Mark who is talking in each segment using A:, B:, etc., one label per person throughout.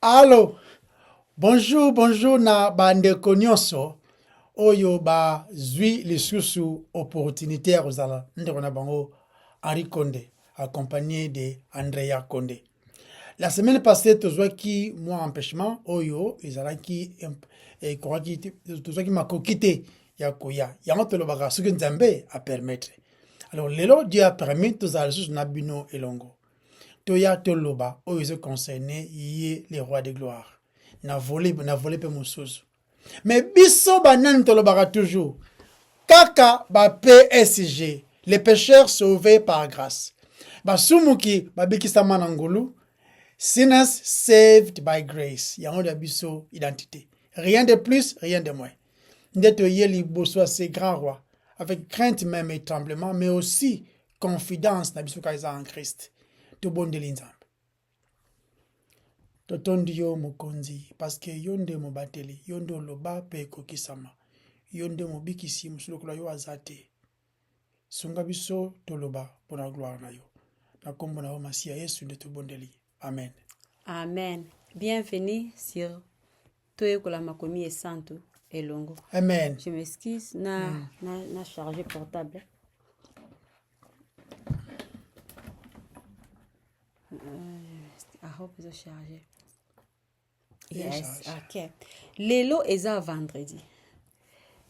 A: Allô, bonjour na bandeko nyonso oyo bazwi lisusu opportunité ya kozala ndeko na bango Henri Condé, accompagné de Andrea Condé. La semaine passée, tozwaki moi empêchement oyo ezalaki tozwaki makoki te ya koya yango tolobaka soki nzambe a permettre. Alors lelo Dieu a permis tozala lisusu na bino elongo. Toya toloba oyo concerné yé les rois de gloire. Na volé pe mosusu. Mais biso banani tolobaka toujours. Kaka ba PSG, les pécheurs sauvés par grâce. Basumuki babikisa manangulu. Sinners saved by grace. Yango da biso identité. Rien de plus, rien de moins. Ndeto yeli boso ces grands rois. Avec crainte même et tremblement, mais aussi confidence na biso kaisa en Christ. Tobondeli nzambe. Totondi yo mokonzi parce que yonde mobateli yonde oloba pe kokisama yonde mobikisi musulokula yo azate sunga biso toloba pona gloire na yo na kombo na masia Yesu nde tobondeli. Amen.
B: Amen. Bienvenue sur Toyekola Makomi et Santo Elongo.
A: Amen.
B: Je m'excuse na chargé portable. I hope it's chargé. Yes, ok. Lelo eza vendredi.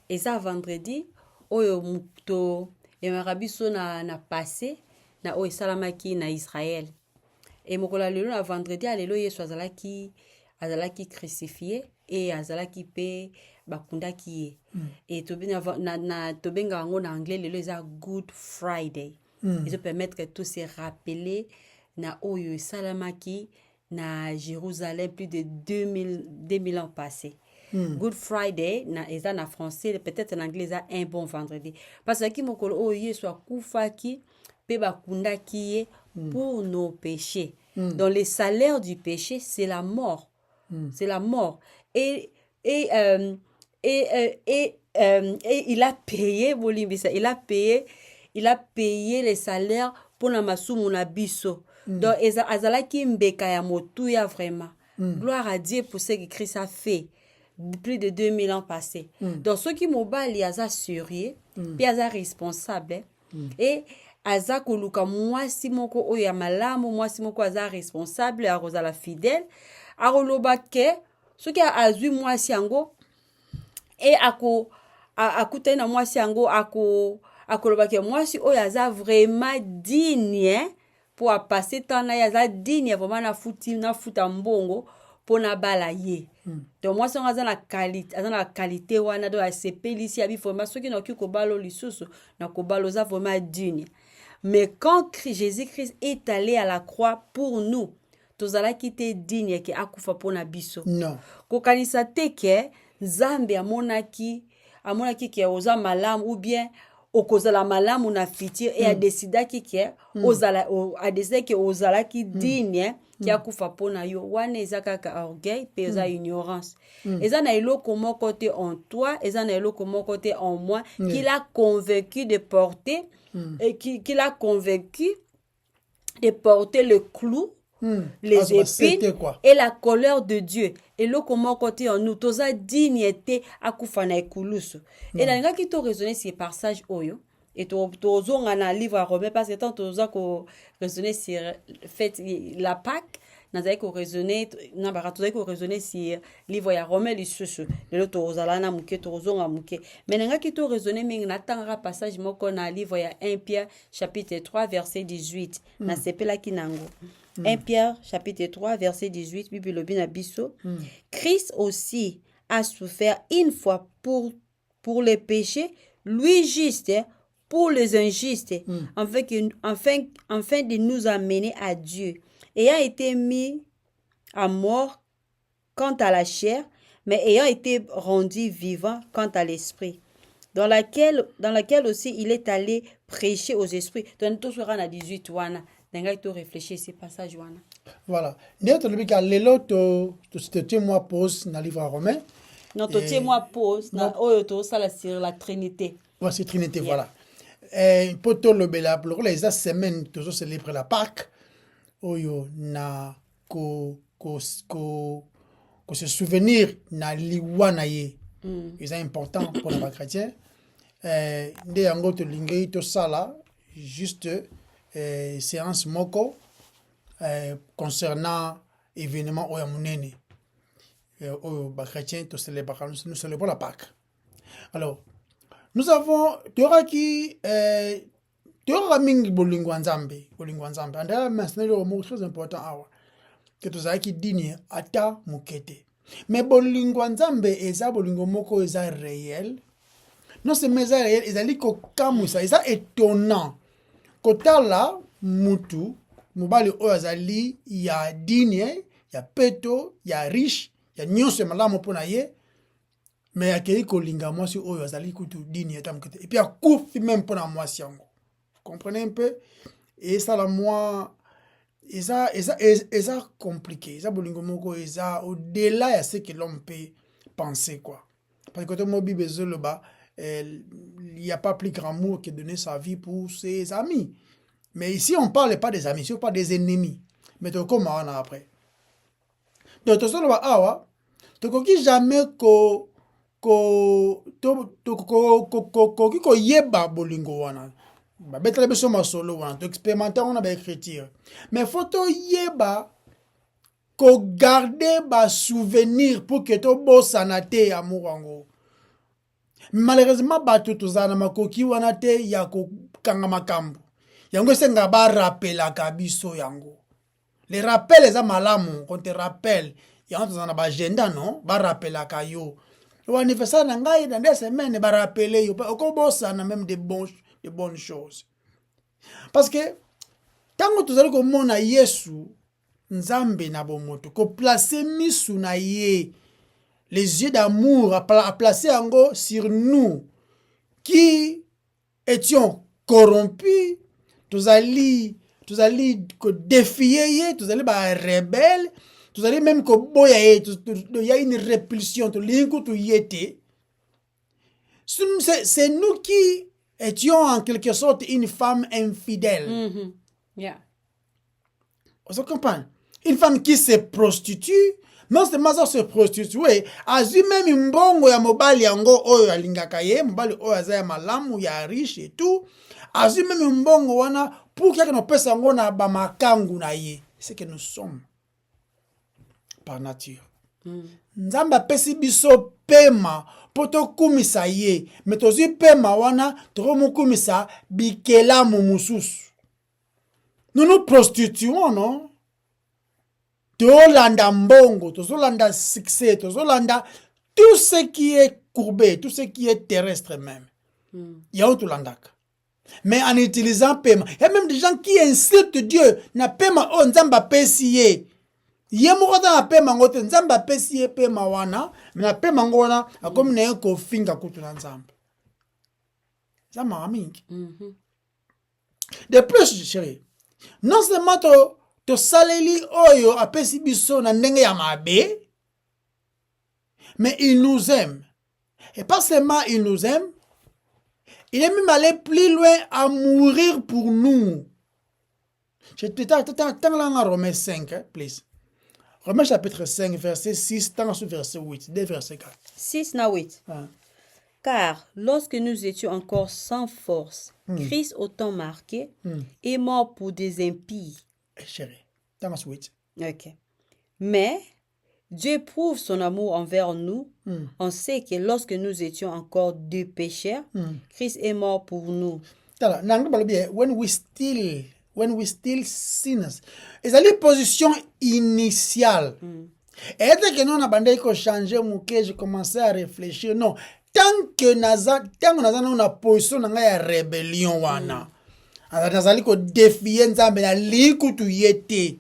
B: Eza vendredi oyo muto emarabiso na passé na oyo salamaki na Israël. Et mokola lelo na vendredi alelo Yesu azalaki crucifié et azalaki pe bakundaki ye. Et tobenga yango na anglais lelo eza Good Friday. Ils permettre que tous se rappeler na oyo salamaki na Jérusalem plus de 2000 ans passés. Good Friday na eza na français, peut-être en anglais eza un bon vendredi. Parce que ki mokolo oyo Yesu akufaki pe bakundaki ye pour nos péchés. Donc le salaire du péché c'est la mort. C'est la mort. Et il a payé il a payé les salaires pour na masumu na biso. Donc azalaki mbeka ya motuya vraiment. Gloire à Dieu pour ce que Christ a fait plus de 2000 ans passés. Donc ceux qui mobali aza sérieux, puis aza responsable et aza koluka mwasi moko oyo ya malamu, mwasi moko aza responsable akozala fidèle, akoloba ke soki azwi mwasi yango et akutani na mwasi yango akoloba ke mwasi oyo aza vraiment digne pour passer temps na aza digne vraiment na futa mbongo pona bala ye. Donc moi son aza na qualité wana do asepelisi ya bi vraiment soki na ki ko balo lisusu na ko balo za vraiment digne. Mais quand Jésus-Christ est allé à la croix pour nous, tozala kite digne ke akufa pona biso.
A: Non.
B: Kokanisa te ke Nzambe amonaki ke oza malamu ou bien okozala malamu na futur et a décidé ke ozala ki digne ki akufa pona yo. Wana eza kaka orgueil pe eza ignorance. Eza na eloko moko te en toi, eza na eloko moko te en moi qui l'a convaincu de porter et qui l'a convaincu de porter le clou, les épines et la colère de Dieu. Et le comment côté en nous, toza dignité akufa na ekulusu. Et là nga ki to raisonner ces passages oyo et tozo ngana livre à Romains parce que tant toza ko raisonner sur fait la Pâque nazai ko raisonner na barato ko raisonner sur livre ya Romains lisusu lelo tozala na muke tozo nga muke mais nga ki to raisonner mingi na tanga passage moko na livre ya 1 Pierre chapitre 3 verset 18 na sepela kinango 1 Pierre chapitre 3 verset 18 Bible bina biso Christ aussi a souffert une fois pour les péchés, lui juste pour les injustes, afin de nous amener à Dieu, ayant été mis à mort quant à la chair, mais ayant été rendu vivant quant à l'esprit, dans laquelle aussi il est allé prêcher aux esprits. Donc tout sera na 18 wana. Denga to réfléchir ces passages wana.
A: Voilà. N'est-ce pas lelo to moi pause na livre romain.
B: Non, to moi pause na oyo to sala sur la Trinité.
A: Voici Trinité, voilà. Poto lobela pour les semaines toujours célébrer la Pâque. Oyo na se souvenir na liwa na ye. C'est important pour les chrétiens. Nde yango to lingei to sala juste séance moko concernant événement oya munene. Les chrétiens to nous célébrons la Pâque. Alors, nous avons Toraki mingi bolingo nzambe. Andala maintenant le mot très important awa. Que tozaki dini ata mukete. Mais bolingo nzambe eza bolingo moko eza réel. Non c'est mais réel, ezali ko kamusa, eza étonnant. Kotala mutu mobali oyo azali ya dini, ya peto, ya riche, ya nyonso malamu pona ye. Mais akeli kolinga mwasi oyo azali kutu dini ata mukete. Et puis akufi même pona mwasi yango. Vous comprenez un peu? Et ça la moi eza compliqué. Eza bolingo moko eza au-delà de ce que l'homme peut penser quoi. Parce que quand on Bible il n'y a pas plus grand amour que donner sa vie pour ses amis. Mais ici on parle pas des amis, on parle des ennemis. Mais tu comment on a après. Donc tu solo awa, tu koki jamais ko yeba bolingo wana. Ba betra beso masolo wana, tu expérimenter on a ba écriture. Mais faut to yeba ko garder ba souvenir pour que to bosana te amour ango. Malheureusement bato tozana makoki wana te ya ko kanga makambo. Yango senga ba rappelaka biso yango. Les rappels eza malamu, on te rappelle. Yango tozana ba agenda non, ba rappelaka yo. Au anniversaire na ngai dans des semaines ba rappeler yo, ko bosana même des bonnes choses. Parce que tango tozali ko mona Yesu nzambe na bomoto, ko placer misu na ye. Les yeux d'amour à placer en gros sur nous qui étions corrompus, tous allons défier, tous allons rebelles, tous allons même que il y a une répulsion, c'est nous qui étions en quelque sorte une femme infidèle.
B: Yeah.
A: Vous comprenez? Une femme qui se prostitue. Non seulement ça se prostituer, azu même mbongo ya mobali yango oyo alingaka ye, mobali oyo azaya malamu ya riche et tout, azu même mbongo wana pour que no pesa ngo na ba makangu na ye. C'est que nous sommes par nature. Nzamba pesi biso pema poto kumisa ye, mais tozi pema wana to mukumisa bikela mumususu. Nous nous prostituons, non? Tozolanda mbongo, tozolanda succès, tozolanda tout ce qui est courbé, tout ce qui est terrestre même. Yao tolandaka. Mais en utilisant paiement, il y a même des gens qui insultent Dieu. Na paiement oh nzamba pesi ye. Ye moko na paiement ngote nzamba pesi ye paiement wana, mais na paiement ngona comme na ko finga kutu na nzamba. Ça m'a mingi. De plus chérie. Non seulement to saleli oyo apesi biso na ndenge ya mabe, mais il nous aime. Et pas seulement il nous aime, il est même allé plus loin à mourir pour nous. Je te Romains 5, please. Romains chapitre 5, verset 6, verset 8, dès verset 4.
B: 6 na 8.
A: Ah.
B: Car lorsque nous étions encore sans force, Christ autant marqué est mort pour des impies.
A: Chérie, dans 8.
B: Ok. Mais Dieu prouve son amour envers nous. On sait que lorsque nous étions encore deux pécheurs, Christ est mort pour nous.
A: When we still sinners. Et c'est la position initiale. Et que nous avons changé, je commençais à réfléchir. Non, tant que nous avons une position de rébellion, nazali ko défier nzambe na likutu yete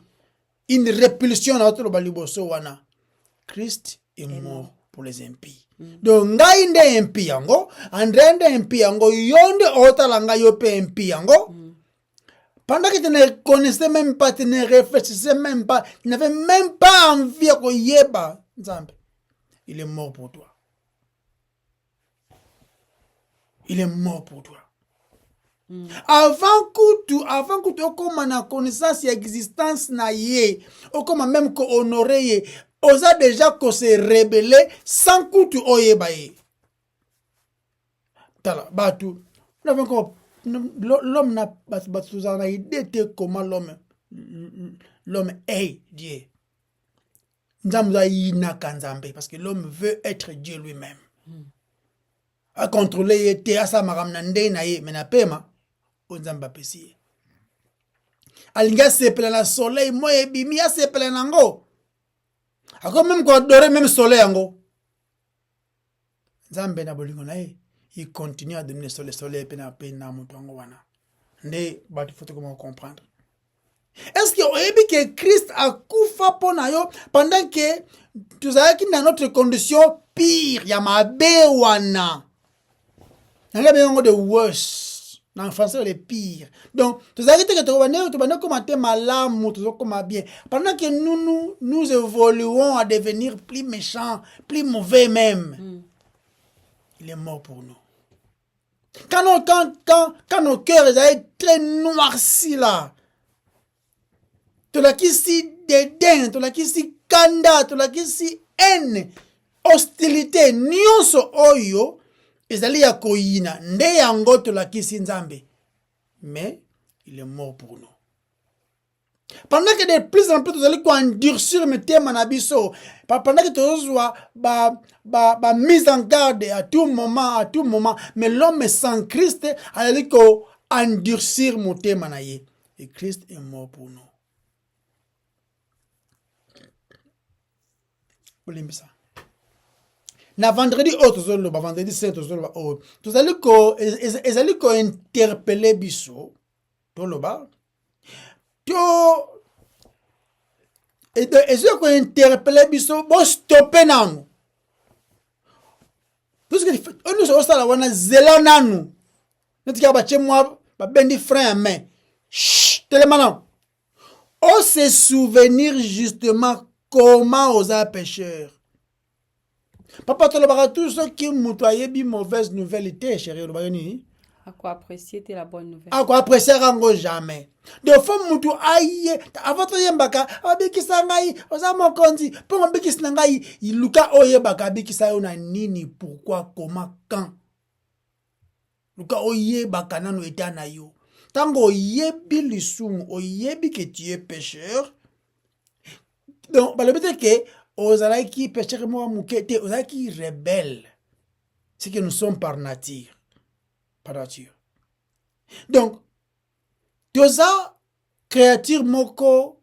A: une répulsion na otolo baliboso wana. Christ est mort pour les impies. Donc ngai nde impi yango, André nde impi yango, yonde otalanga yope impi yango. Pendant que tu ne connaissais même pas, tu ne réfléchissais même pas, tu n'avais même pas envie de yeba nzambe. Il est mort pour toi. Il est mort pour toi. Avant que okoma na connaissance ya existence na ye, okoma même ko honorer ye, oza déjà ko se rebeller sans kutu oyeba ye. Tala, batu, l'homme n'a pas idée comment l'homme est Dieu. Parce que l'homme veut être Dieu lui-même. A contrôler yete asa maramnande na ye menapema onzamba pesi. Alinga sepela na soleil moye bimi ya sepela nango. Ako même ko adorer même soleil yango. Nzambe na bolingo na ye, il continue à donner le soleil pe na mutu yango wana. Nde batu faut comment comprendre. Est-ce que oyebi que Christ a kufa pona yo pendant que tu as qui dans notre condition pire ya mabe wana. Nanga bengo de worse. En français le pire. Donc tu as que tu vas commenter malamu, tu vas bien. Pendant que nous évoluons à devenir plus méchants, plus mauvais même. Il est mort pour nous. Quand nos cœurs sont très noircis là. Tu l'as qu'ici dédain, tu l'as qu'ici kanda, tu l'as qu'ici haine, hostilité, nyonso oyo, ezali ya koyina, nde yango tu l'as qu'ici nzambe. Mais il est mort pour nous. Pendant que de plus en plus tu allez endurcir mes thèmes en abisso, pendant que tu reçois ba mise en garde à tout moment, mais l'homme sans Christ, allait endurcir mon thème en aïe. Et Christ est mort pour nous. Na vendredi vendredi saint tu allez ko interpeller biso to loba to et ko interpeller biso bo stopper nanu parce que on nous osala wana zela nanu netika ba chemwa ba bendi frein main télémanan on se souvenir justement comment osa pécheur. Papa, tu as tout ce qui moutoyé bi mauvaise nouvelle était, chérie.
B: À quoi apprécier la bonne nouvelle?
A: À quoi apprécier rango jamais. De fois moutou aïe, avant de yembaka, abikisa ngai, osa mokonzi, pour abikis nangai, iluka oye baka abikisa ona nini, pourquoi, comment, quand. Luka oye baka nanu etana yo. Tango yebi lisum, oyebi que tu es pécheur. Donc, le but est que osala qui pécheur moi moukete, osala qui rebelle. C'est que nous sommes par nature. Par nature. Donc, toza créature moko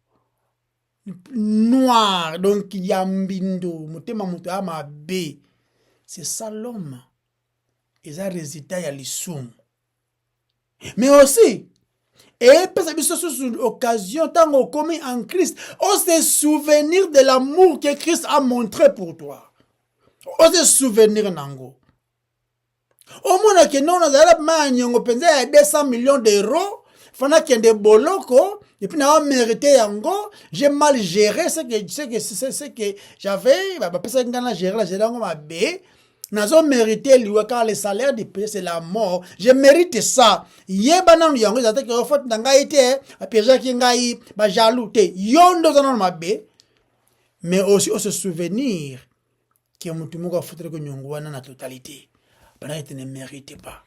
A: noir, donc yambindo, mutema mutu ama be. C'est ça l'homme. Et ça résultat ya lisum. Mais aussi, et sur l'occasion, tant qu'on commet en Christ, on se souvenir de l'amour que Christ a montré pour toi. On se souvenir nango. Au moins que non, on a pensé à 200 millions d'euros, fana qu'il y a des boloko, et puis on a mérité yango, j'ai mal géré ce que j'avais, parce que j'ai géré la géré ma bé. Nazo mérité lui car le salaire du pays c'est la mort. Je mérite ça. Yeba nan yango zata ke ofot nanga ite apeja ki ngai ba jaloux te. Yondo zanon mabe. Mais aussi on se souvenir que mutu moko fotre ko nyongo wana na totalité. Pendant que ne mérite pas.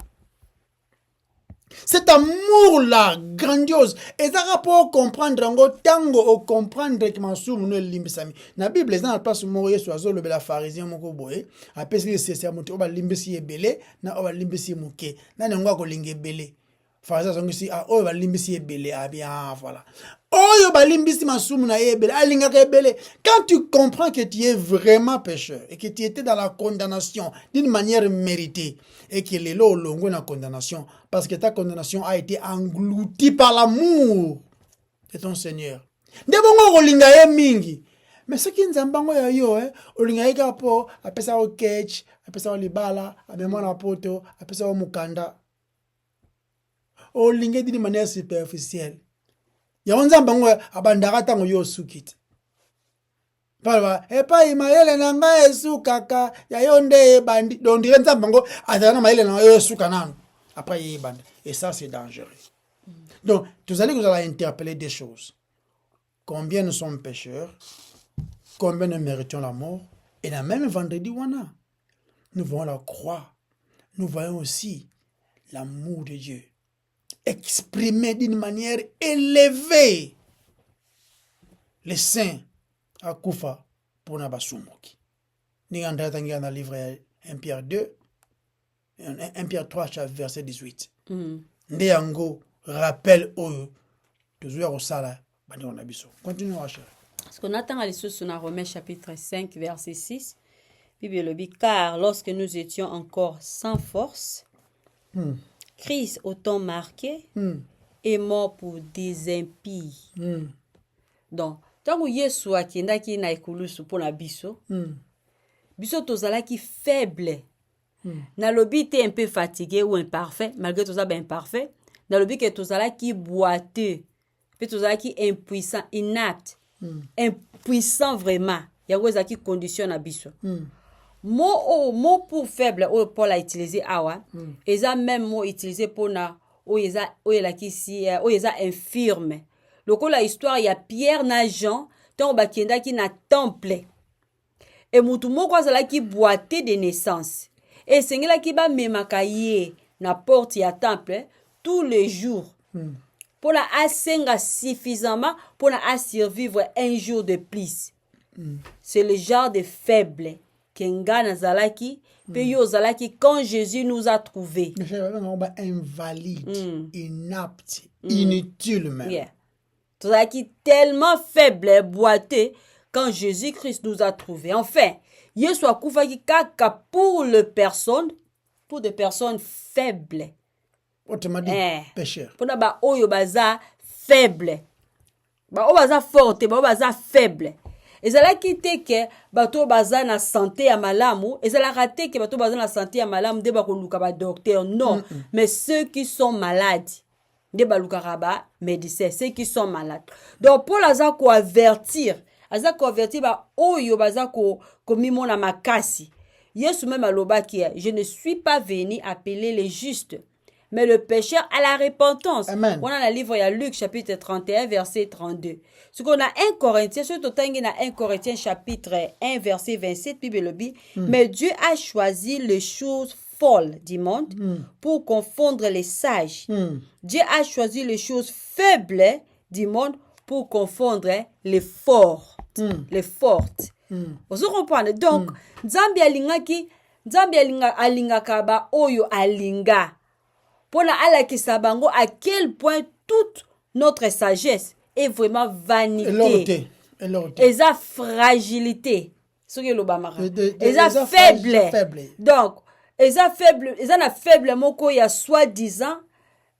A: Cet amour-là, grandiose, et ça rapport comprendre ngo tango o comprendre que mansou no limbisami. Na Bible les gens pas mo yesu azolo bela pharisien moko boye, apesi c'est mutu oba limbisi ebele na oba limbisi muke. Na ngo ko linge ebele. Pharisien zongi si a oba limbisi ebele a bien voilà. Oyo ba limbisi mansou na ebele, alinga ebele. Quand tu comprends que tu es vraiment pécheur et que tu étais dans la condamnation d'une manière méritée et que les lots longo na condamnation parce que ta condamnation a été engloutie par l'amour de ton Seigneur. Ndebongo kolinga ye mingi. Mais ce qui nzambango ya yo olinga ye kapo apesa o catch, apesa o libala, amema na poto, apesa o mukanda. Olinga d'une manière superficielle. Ya nzambango abandaka tango yo sukite. Pala epa imayele nanga esu kaka ya yonde bandi dondire nzambango azana mayele na yo suka nanu. Après, et ça, c'est dangereux. Donc, vous allez interpeller des choses. Combien nous sommes pécheurs, combien nous méritons la mort, et la même vendredi, nous voyons la croix, nous voyons aussi l'amour de Dieu exprimé d'une manière élevée. Les saints à Koufa pour Nabasumoki. Nous avons dans le livre 1 Pierre 2, 1 Pierre 3, verset 18. Ndeyango rappelle au toujours au sala. Continuons à chercher.
B: Parce qu'on attend à l'issue sur Romains chapitre 5, verset 6. Bible le dit, car lorsque nous étions encore sans force, Christ, au temps marqué, est mort pour des impies. Donc, tant que Yesu akendaki na ekulusu pour na biso, biso tozalaki faible. Nalobi te un peu fatigué ou imparfait, malgré tout ça ben imparfait. Nalobi que tozalaki boiteux, puis tozalaki impuissant, inapte, impuissant vraiment. Yango ezaki condition na biso. Mot pour faible, Paul a utilisé awa, eza même mot utilisé pour na eza infirme. Lokola histoire ya Pierre na Jean, tant bakendaki na temple. Et mutu moko azalaki boité de naissance. Et sengelaki ba memaka ye na porte ya temple tous les jours. Pour la asenga suffisamment pour la survivre un jour de plus. C'est le genre de faible kenga nazalaki pe yo zalaki quand Jésus nous a trouvés.
A: Invalide, inapte, inutile même.
B: Yeah. Tozalaki tellement faible, boité, quand Jésus-Christ nous a trouvés. Enfin, Yesu akufaki kaka pour les personnes, pour des personnes faibles.
A: Autrement dit, pécheurs.
B: Pour ba oyo baza faible. Ba o baza forte, ba o baza faible. Ezalaki te ke bato baza na santé ya malamu, ezalaka te ke bato baza na santé ya malamu de ba koluka ba docteur. Non, mais ceux qui sont malades. De balukaraba médecins, ceux qui sont malades. Donc Paul aza ko avertir ba oyo baza ko mimona makasi. Yesu même alobaki, je ne suis pas venu appeler les justes, mais le pécheur à la repentance.
A: Amen.
B: On a le livre ya Luc chapitre 31 verset 32. Ce qu'on a 1 Corinthiens, surtout tangi na 1 Corinthiens chapitre 1 verset 27 Bible dit, mais Dieu a choisi les choses folles du monde pour confondre les sages. Dieu a choisi les choses faibles du monde pour confondre les forts. Les fortes. Vous comprenez? Donc, Nzambi alingaka ba oyo alinga. Pour la alakisa bango à quel point toute notre sagesse est vraiment vanité. Et sa fragilité. Ce que l'obamara. Et sa faible. Donc, eza na faible moko ya soi-disant,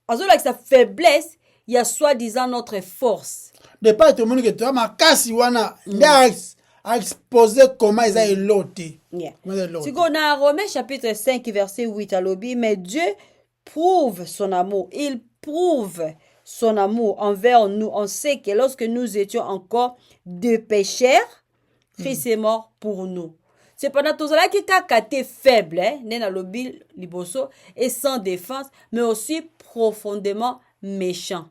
B: azola sa faiblesse ya soi-disant notre force.
A: De pas tout le monde que tu as makasi wana a exposé comment ils a éloté.
B: Si on a Romains chapitre 5 verset 8 à l'obi, mais Dieu prouve son amour, il prouve son amour envers nous. On sait que lorsque nous étions encore des pécheurs, Christ est mort pour nous. Cependant, tout cela qui est faible, nena lobi liboso, et sans défense, mais aussi profondément méchant.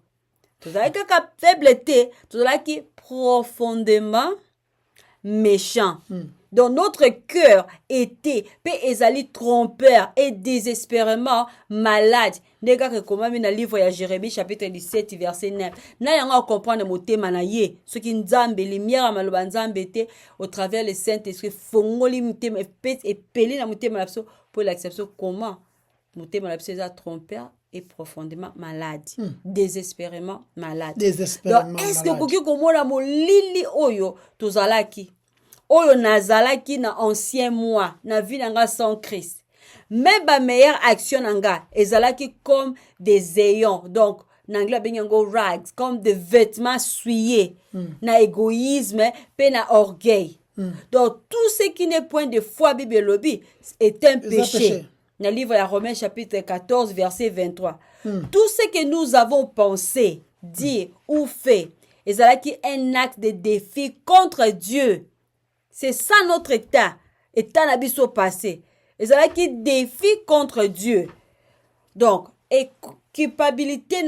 B: Tout cela qui est faible, tout cela qui est profondément méchant. Donc notre cœur était ezali trompeur et désespérément malade. Nega que comment na livre ya Jérémie chapitre 17 verset 9. Na yanga comprendre motema na ye, ce qui nzambe lumière maloba nzambe te au travers le Saint-Esprit fongoli motema et pelé na motema na biso pour l'acception comment motema na biso eza trompeur et profondément malade, désespérément malade. Donc est-ce que koki komona molili oyo tozalaki oyo nazalaki na ancien mois na vie nanga sans Christ. Mais ba meilleure action nanga ezalaki comme des ayons. Donc nangla benyango rags, comme des vêtements souillés, na égoïsme, pe na orgueil. Donc tout ce qui n'est point de foi Bible lobby est un péché. Dans le livre de Romains chapitre 14 verset 23. Tout ce que nous avons pensé, dit ou fait, ezalaki un acte de défi contre Dieu. C'est ça notre état na biso passé. Ezalaki défi contre Dieu. Donc, Et culpabilité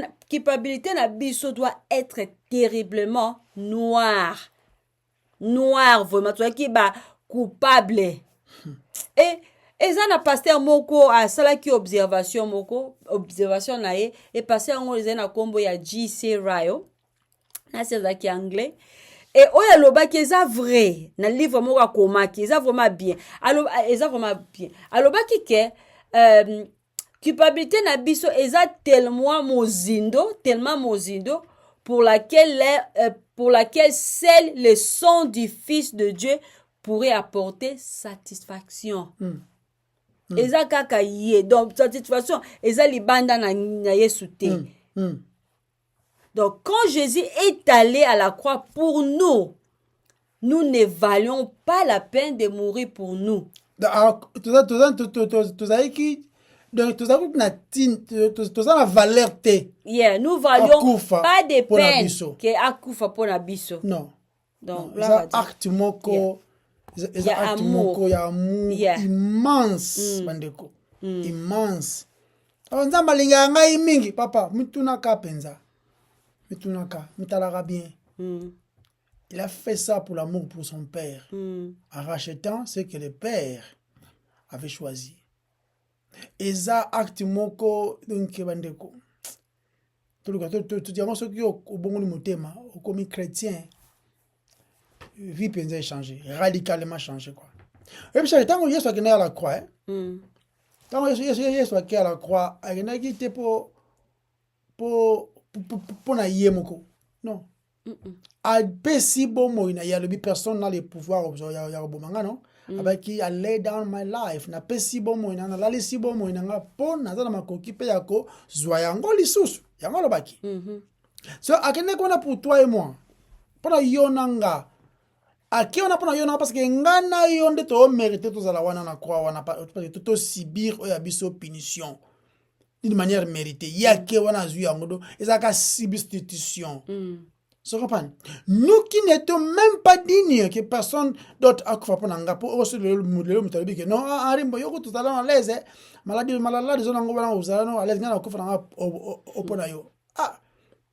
B: na biso doit être terriblement noire. Noir, vraiment. Tu vois qui ba coupable. Et eza na pasteur moko asalaki observation na ye et pasteur yango eza na kombo ya J.C. Ryle na sezaki anglais et oyo alobaki eza vrai na livre moko akomaki eza vraiment bien alobaki ke culpabilité na biso eza tellement mozindo pour laquelle seul le sang du Fils de Dieu pourrait apporter satisfaction. Eza kaka ye donc satisfaction eza libanda na Yesu te. Donc quand Jésus est allé à la croix pour nous, nous ne valions pas la peine de mourir pour nous.
A: Donc la valeur te.
B: Yeah, nous valions pas de peine que akufa pour la biso.
A: Non.
B: Donc
A: là acte moko il y a amour immense bandeko. Immense. Nzamba linga ngai mingi papa mitunaka penza. Mitunaka mitalaka bien. Il a fait ça pour l'amour pour son père. En rachetant ce que le père avait choisi. Eza acte moko donc bandeko. Tu diamo soki obongoli motema okomi chrétien. Vie penza changé, radicalement changé quoi. Et puis c'est tant que Yesu akena à la croix. Tant que Yesu akena à la croix, akena kite po na yemoko. Non. A pesi bomo ina ya lobi personne n'a le pouvoir ya bomanga non. Abaki I lay down my life na pesi bomo ina na lali si bomo ina nga po na za makoki pe yako zwa yango lisusu. Yango lobaki. So akena kona pour toi et moi. Pour yonanga Aki on a pas yona parce que ngana yonde to mérité to zala wana na croix wana parce que to subir o yabiso punition d'une manière méritée yake wana zu yangodo ezaka substitution. So comprendre nous qui n'étions même pas dignes que personne d'autre akufa pona ngapo o se le mutalobi que non arimbo yoko to zala na leze maladie zona ngo bana uzala no aleze ngana akufa na opona yo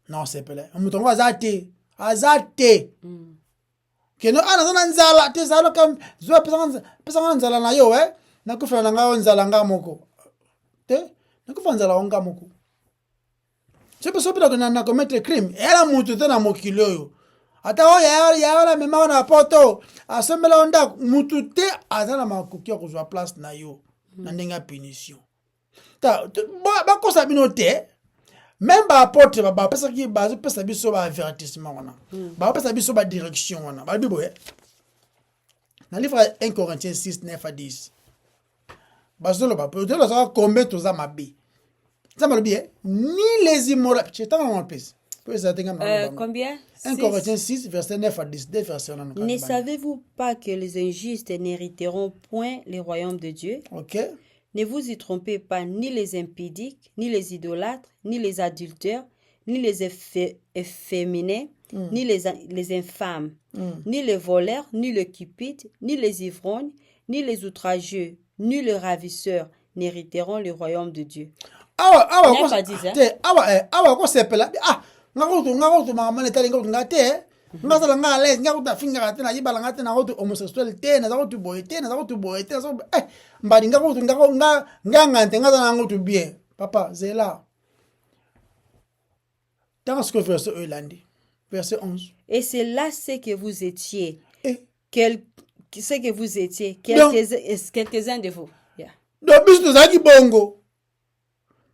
A: non c'est pelé mutongo azate que no ana nzala te zalo kam zo pesa nzala na yo na kufa na ngao nzala ngamoko te na kufa nzala onga moko c'est pas ça na commettre crime era mutu te na mokilo yo ata o ya la mema na poto asembela onda mutu te azala makoki ko zo place na yo na ndenga punition ta ba ko sabino te. Même ba apôtre ba pesa ki ba pesa biso ba avertissement wana. Ba pesa biso ba direction wana. Ba bibo na livre 1 Corinthiens 6 9 à 10. Ba zolo ba peut dire ça combien to za mabe. Ça m'a bien ni les immoraux. Tu t'en rends plus.
B: Combien
A: 1 Corinthiens 6 verset 9 à 10. Deux versets là.
B: Ne savez-vous pas que les injustes n'hériteront point les royaumes de Dieu?
A: OK.
B: Ne vous y trompez pas, ni les impudiques, ni les idolâtres, ni les adultères, ni les efféminés, ni les infâmes, ni les voleurs, ni les cupides, ni les ivrognes, ni les outrageux, ni les ravisseurs n'hériteront le royaume de Dieu.
A: Ngazala ngale ngakuta finga tena yibala ngate na auto homosexualité na auto boyete na auto boyete na mbadi ngakuta ngangante ngazala ngoto bien papa zela dans ce que verset Eulandi verset 11
B: et c'est là ce que vous étiez quelques-uns de vous
A: donc biso zaki bongo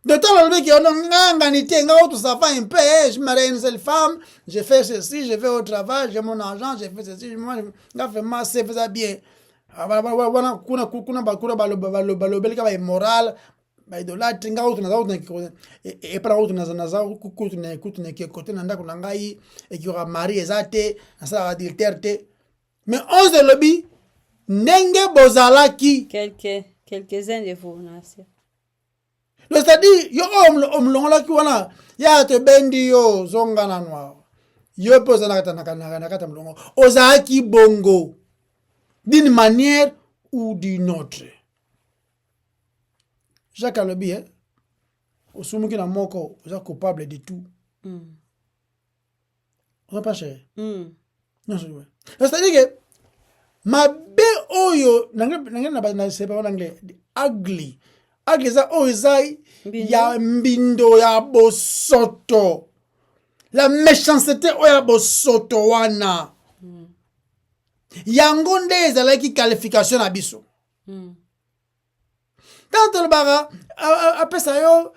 A: de temps le mec on nganganité ngao tout ça va un peu je marie une seule femme je fais ceci je vais au travail j'ai mon argent je fais ceci moi nga vraiment c'est ça bien wana kuna balobeli ka ba immoral ba idolâtre ngao tout na et para auto na kutu na ke côté na ndako na ngai et qui aura mari ezate na ça adultère te mais on se lobby ndenge bozalaki
B: quelques-uns de vous nasi.
A: C'est-à-dire, yo omlongola ki wana ya te bendi yo zonga na noir. Yo pose na kata mlongo. Ozaki bongo d'une manière ou d'une autre. Jacques alobi osumuki na moko oza coupable de tout. On va pas cher. Non, c'est-à-dire que mabe oyo c'est pas en anglais, ugly za oyo za ya mbindo ya bosoto, la méchanceté oyo ya bosoto wana yango nde ezalaki qualification na biso. Tanto lobaka apesa yo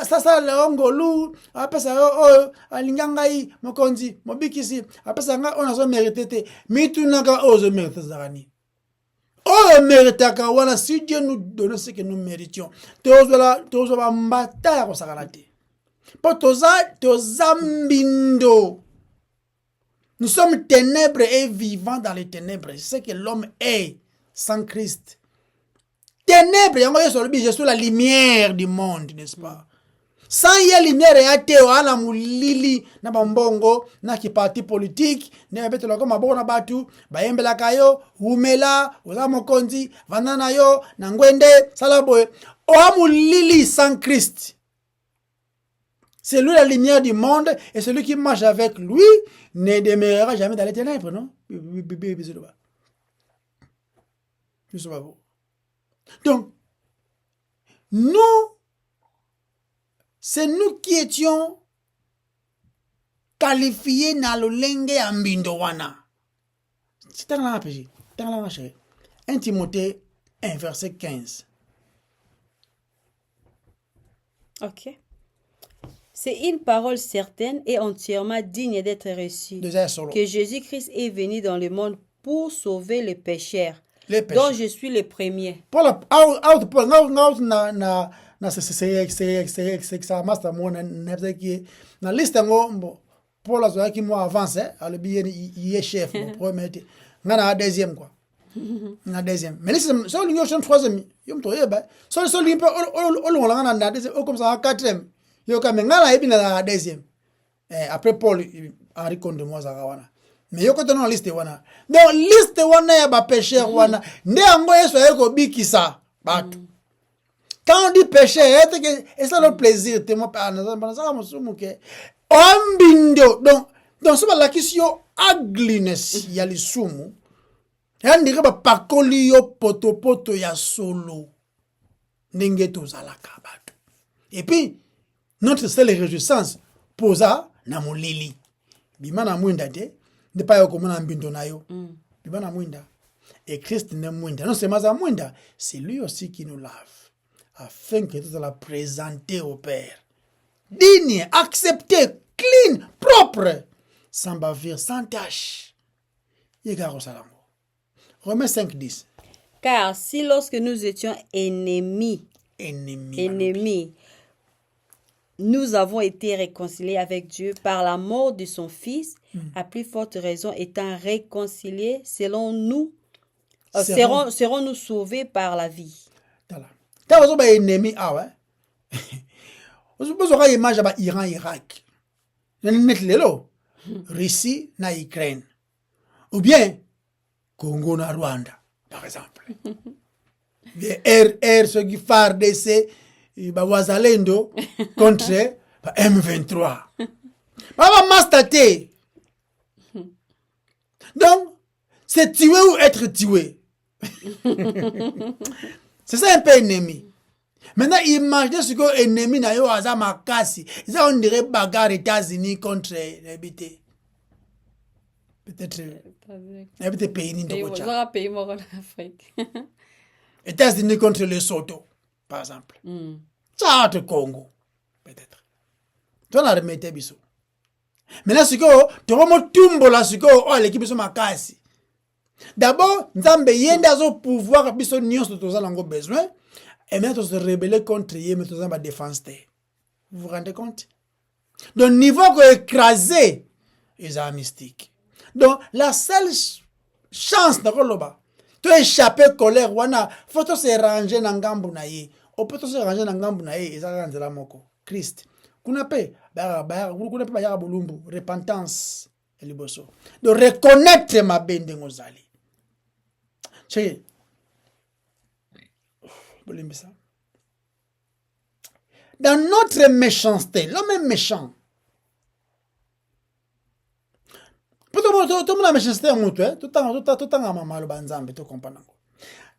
A: sasa leongolu apesa yo oyo alinga ngai mokonzi mobikisi apesa nga on azo mérité te mitunaka ozo mérité zakani oyo méritaka wana. Si Dieu nous donne ce que nous méritions tozola mbata ya kosakana te po toza mbindo. Nous sommes ténèbres et vivants dans les ténèbres. C'est ce que l'homme est sans Christ. Ténèbres, je suis la lumière du monde, n'est-ce pas? Sans y a lumière et ateo, ana mulili, na bambongo, na ki parti politique, na beto la koma bona batu, bayembe la kayo, umela, uza mokonzi, vanana yo, na ngwende, salaboye. O mulili sans Christ. C'est lui la lumière du monde, et celui qui marche avec lui ne demeurera jamais dans les ténèbres, non? Je sais pas vous. Donc, nous, c'est nous qui étions qualifiés dans le lenge ambindo wana. C'est un grand péché. 1 Timothée 1, verset 15.
B: Ok. C'est une parole certaine et entièrement digne d'être reçue. Que Jésus-Christ est venu dans le monde pour sauver les pécheurs. Dont je suis le premier.
A: Paul na c'est ça master mo na qui na liste ngo Paul azoya ki mo avance ale bien il est chef mo premier ngana deuxième quoi. Na deuxième. Mais liste so lingo son troisième yom to yeba. So limpe o ngana na deuxième comme ça quatrième. Yo ka ngana ebi na deuxième. Après Paul Henri Konde mo za wana. Mais yoko tono liste wana. Donc liste wana ya ba pécheur wana. Nde ango Yesu ayeko bikisa batu. Quand on dit péché, et ça le plaisir, te mo pa na ça musumu ke ombindo. Donc ça la question ugliness ya lisumu. Yandika ba pakoli yo poto ya solo. Ndenge tozalaka batu. Et puis notre seule réjouissance posa na molili. Bima na mwinda te. Ne pas yokomona mbindo na yo. Bibana mwinda. Et Christ ne mwinda. Non seulement ça mwinda, c'est lui aussi qui nous lave. Afin que tout la présenter au Père. Digne, accepté, clean, propre. Sans bavure, sans tache. Yegaro salango. Romains 5, 10.
B: Car si lorsque nous étions ennemis, nous avons été réconciliés avec Dieu par la mort de son Fils, à plus forte raison, étant réconciliés, serons-nous sauvés par la vie.
A: Quand vous êtes ennemi, vous avez image de Iran, Irak, Russie, na Ukraine, ou bien Congo, na Rwanda, par exemple. Ce qui fait d'essai, Wazalendo contre M23. Baba mastaté. Donc, c'est tuer ou être tué. C'est ça un peu ennemi. Maintenant, imaginez ce que ennemi na yo aza makasi. Ça on dirait bagarre États-Unis contre l'habité. Peut-être pays ni
B: ndoko. Pays mort en Afrique.
A: États-Unis contre Lesotho, par exemple. Ça te Congo, peut-être. Tu vas la remettre biso. Maintenant, ce que tu vas me tumbo là, ce que oh l'équipe biso makasi. D'abord, Nzambe yenda zo pouvoir biso nyonso toza lango besoin. Et maintenant, tu se rebeller contre yé, mais tu as défense. Vous vous rendez compte? Donc, niveau que écrasé, ils ont mystique. Donc, la seule chance de Roloba, tu échapper colère, wana, faut se ranger dans ngambu na ye. On peut se ranger dans ngambu na ye, ils ont la moko. Christ. Kuna pe, kuna pe bayara bulumbu, repentance, eliboso. De reconnaître ma bende ngozali. Chez dans notre méchanceté, l'homme est méchant. Tout le monde a méchanceté en tout le temps.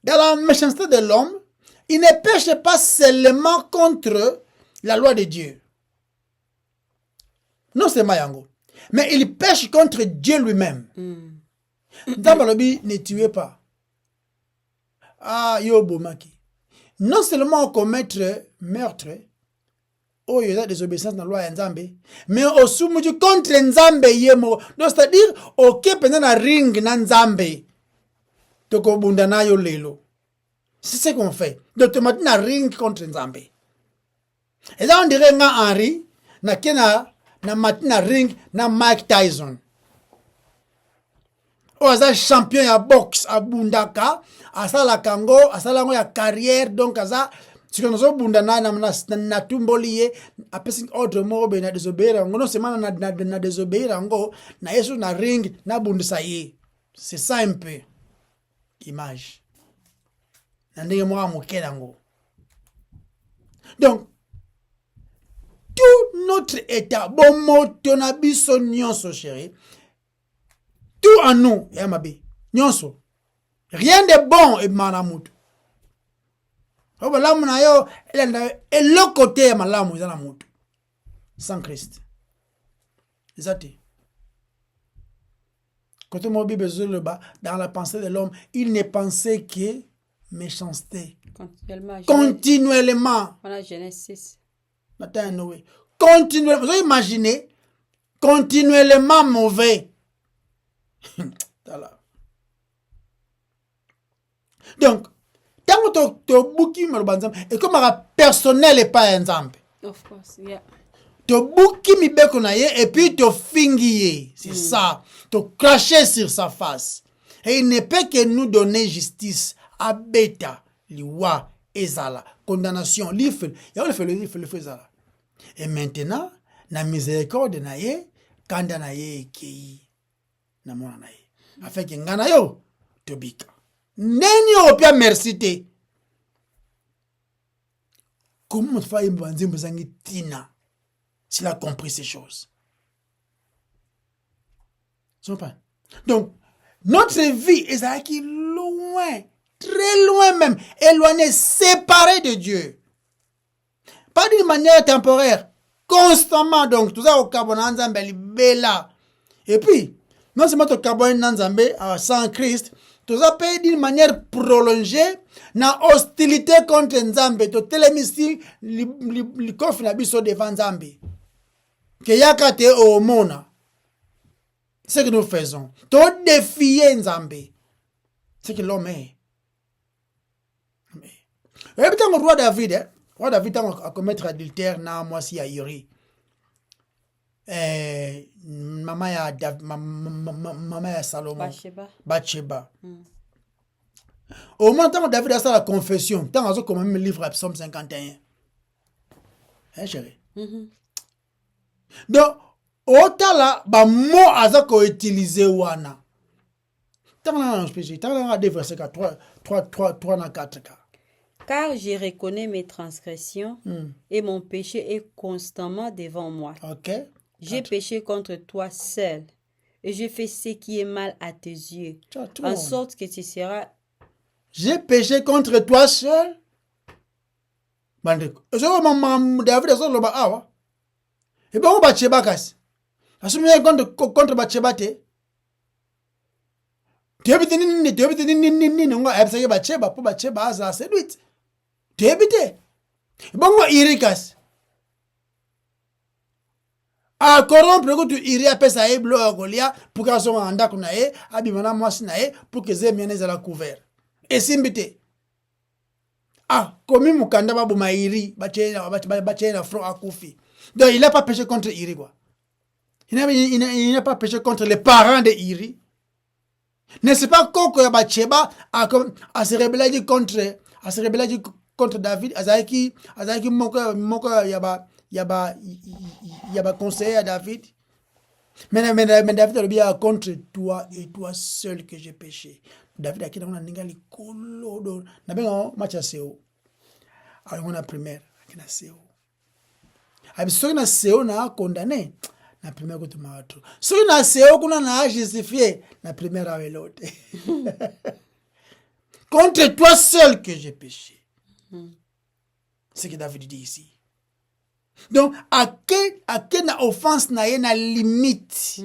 A: Dans la méchanceté de l'homme, il ne pêche pas seulement contre la loi de Dieu. Non seulement Yango. Mais il pêche contre Dieu lui-même. D'abord, ne tuez pas. Ah, yo bomaki. Non seulement commettre meurtre, oh, il y a désobéissance dans la loi Nzambe, mais aussi contre Nzambe yemo. Donc, c'est-à-dire, ok, pendant la ring Nzambe, toko bundana yo lelo. C'est ce qu'on fait. Donc, tu m'as un ring contre Nzambe. Et là, on dirait nga Henry, na kena, na matina ring, na Mike Tyson. Oh, aza champion ya boxe à Bundaka, asala kango, asala ngo ya carrière, donc aza, si on a bundana na tumboliye, apesi autre mot be na désobéir ngo, non seulement na désobéir ngo, na yesu na ring, na bundisa ye. C'est ça un peu. Image. Na ndenge mo amokela ngo. Donc, tout notre état, bon mot, ton abisso nyonso chéri, tout en nous, yamabe, nyonso. Rien de bon et manamutu. Oba lamu na yo, et le côté malamu izana mutu. Sans Christ. Zati. Côté mo Bible dans la pensée de l'homme, il ne pensait que méchanceté. Continuellement.
B: Voilà Genèse 6.
A: Continuellement. Vous imaginez, continuellement mauvais. Donc, tant que tu bouki et comme personnel et pas ensemble.
B: Of course, yeah.
A: Tu bouki mi beko na ye et puis tu fingi. C'est ça. Tu cracher sur sa face. Et il ne peut que nous donner justice à bêta, liwa, ezala, condamnation, l'ifel. Il a fait le fait ezala. Et maintenant, na miséricorde na ye, kanda na ye kei na mona na ye. Afin que ngana yo, tobika. Neni opia merci te. Comment tu fais un tina s'il a compris ces choses? Donc, notre vie est acquis loin, très loin même, éloigné, séparé de Dieu. Pas d'une manière temporaire, constamment. Donc, tout ça au Kabonanzambe, bella. Et puis, non seulement au Kabonanzambe, sans Christ, tout ça peut d'une manière prolongée, na hostilité contre Nzambe, to telemisi, li kofi na biso devant Nzambe. Que yakate o mona. C'est ce que nous faisons. To défier Nzambe. C'est ce que l'homme est. Et puis, le roi David, a commettre adultère, na moi si a Uri. Maman ya Salomon. Bathsheba. Au moment où David a fait la confession, tant que comme même livre à Psaume 51. Hein, chérie? Donc, autant là, bah, mot azako utilisé wana. Tant là, des versets 3 na 4 cas.
B: Car je reconnais mes transgressions et mon péché est constamment devant moi.
A: Okay.
B: J'ai péché contre toi seul et je fais ce qui est mal à tes yeux, en sorte que tu seras...
A: J'ai péché contre toi seul. Bandeko. Est-ce maman David est le awa? Et bien on Bathsheba kasi. Assume contre Bathsheba te. Tu habites ni ngo absage Bathsheba pour Bathsheba za séduite. Tu habites. Bon iri kasi. A corrompre que tu irais à pesa e blo agolia pour que son anda kunae abimana mwasi nae pour que zemiane za la couvert. Et simbite. Ah, comme mukanda babu mairi bachena fro akufi. Donc il n'a pas péché contre Iri quoi. Il n'a pas péché contre les parents de Iri. N'est-ce pas Koko Bathsheba a se rebellé contre David, azaki moko yaba conseiller à David. Mais David a dit contre toi et toi seul que j'ai péché. David a dit on a ningali kolo do na bengo matcha seo. Alors on a primaire akina seo. abi soki na seo na condamné na première ko tuma watu soki na seo kuna na justifié na première awelote contre toi seul que j'ai péché. Ce que David dit ici. Donc à quelle offense na ye na limite.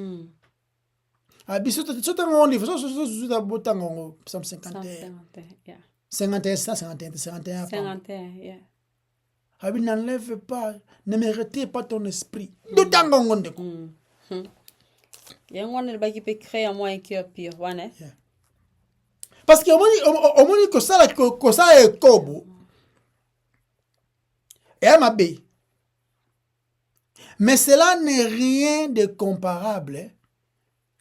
A: Abi soto ngo livre soto botanga ngo Psalm 51. 51,
B: yeah.
A: Abi n'enlève pas, ne me retire pas ton esprit. D'autant qu'on gonde ko.
B: Yango ne ba qui peut créer en moi un cœur pur, wane.
A: Parce que omoni ko sala e kobo. Et ma bé. Mais cela n'est rien de comparable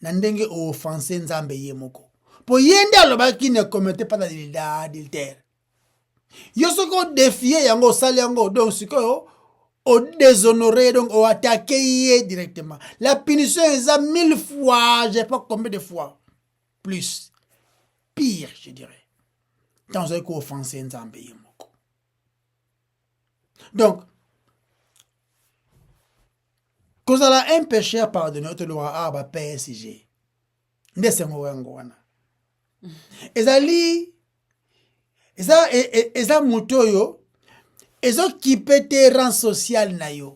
A: na ndenge offensé nzambe ye moko. Pour yende alobaki ne commettez pas d'adultère. Yo soko défier yango sali yango donc sikoyo o déshonoré donc o attaqué directement. La punition est à 1000 fois, je sais pas combien de fois plus. Pire, je dirais. Dans un coup offensé nzambe ye moko. Donc quand un pécheur pardonné, tu l'auras à PSG. Ndessengo wango wana. Ezali eza mutoyo ezo kipe te rang social na yo.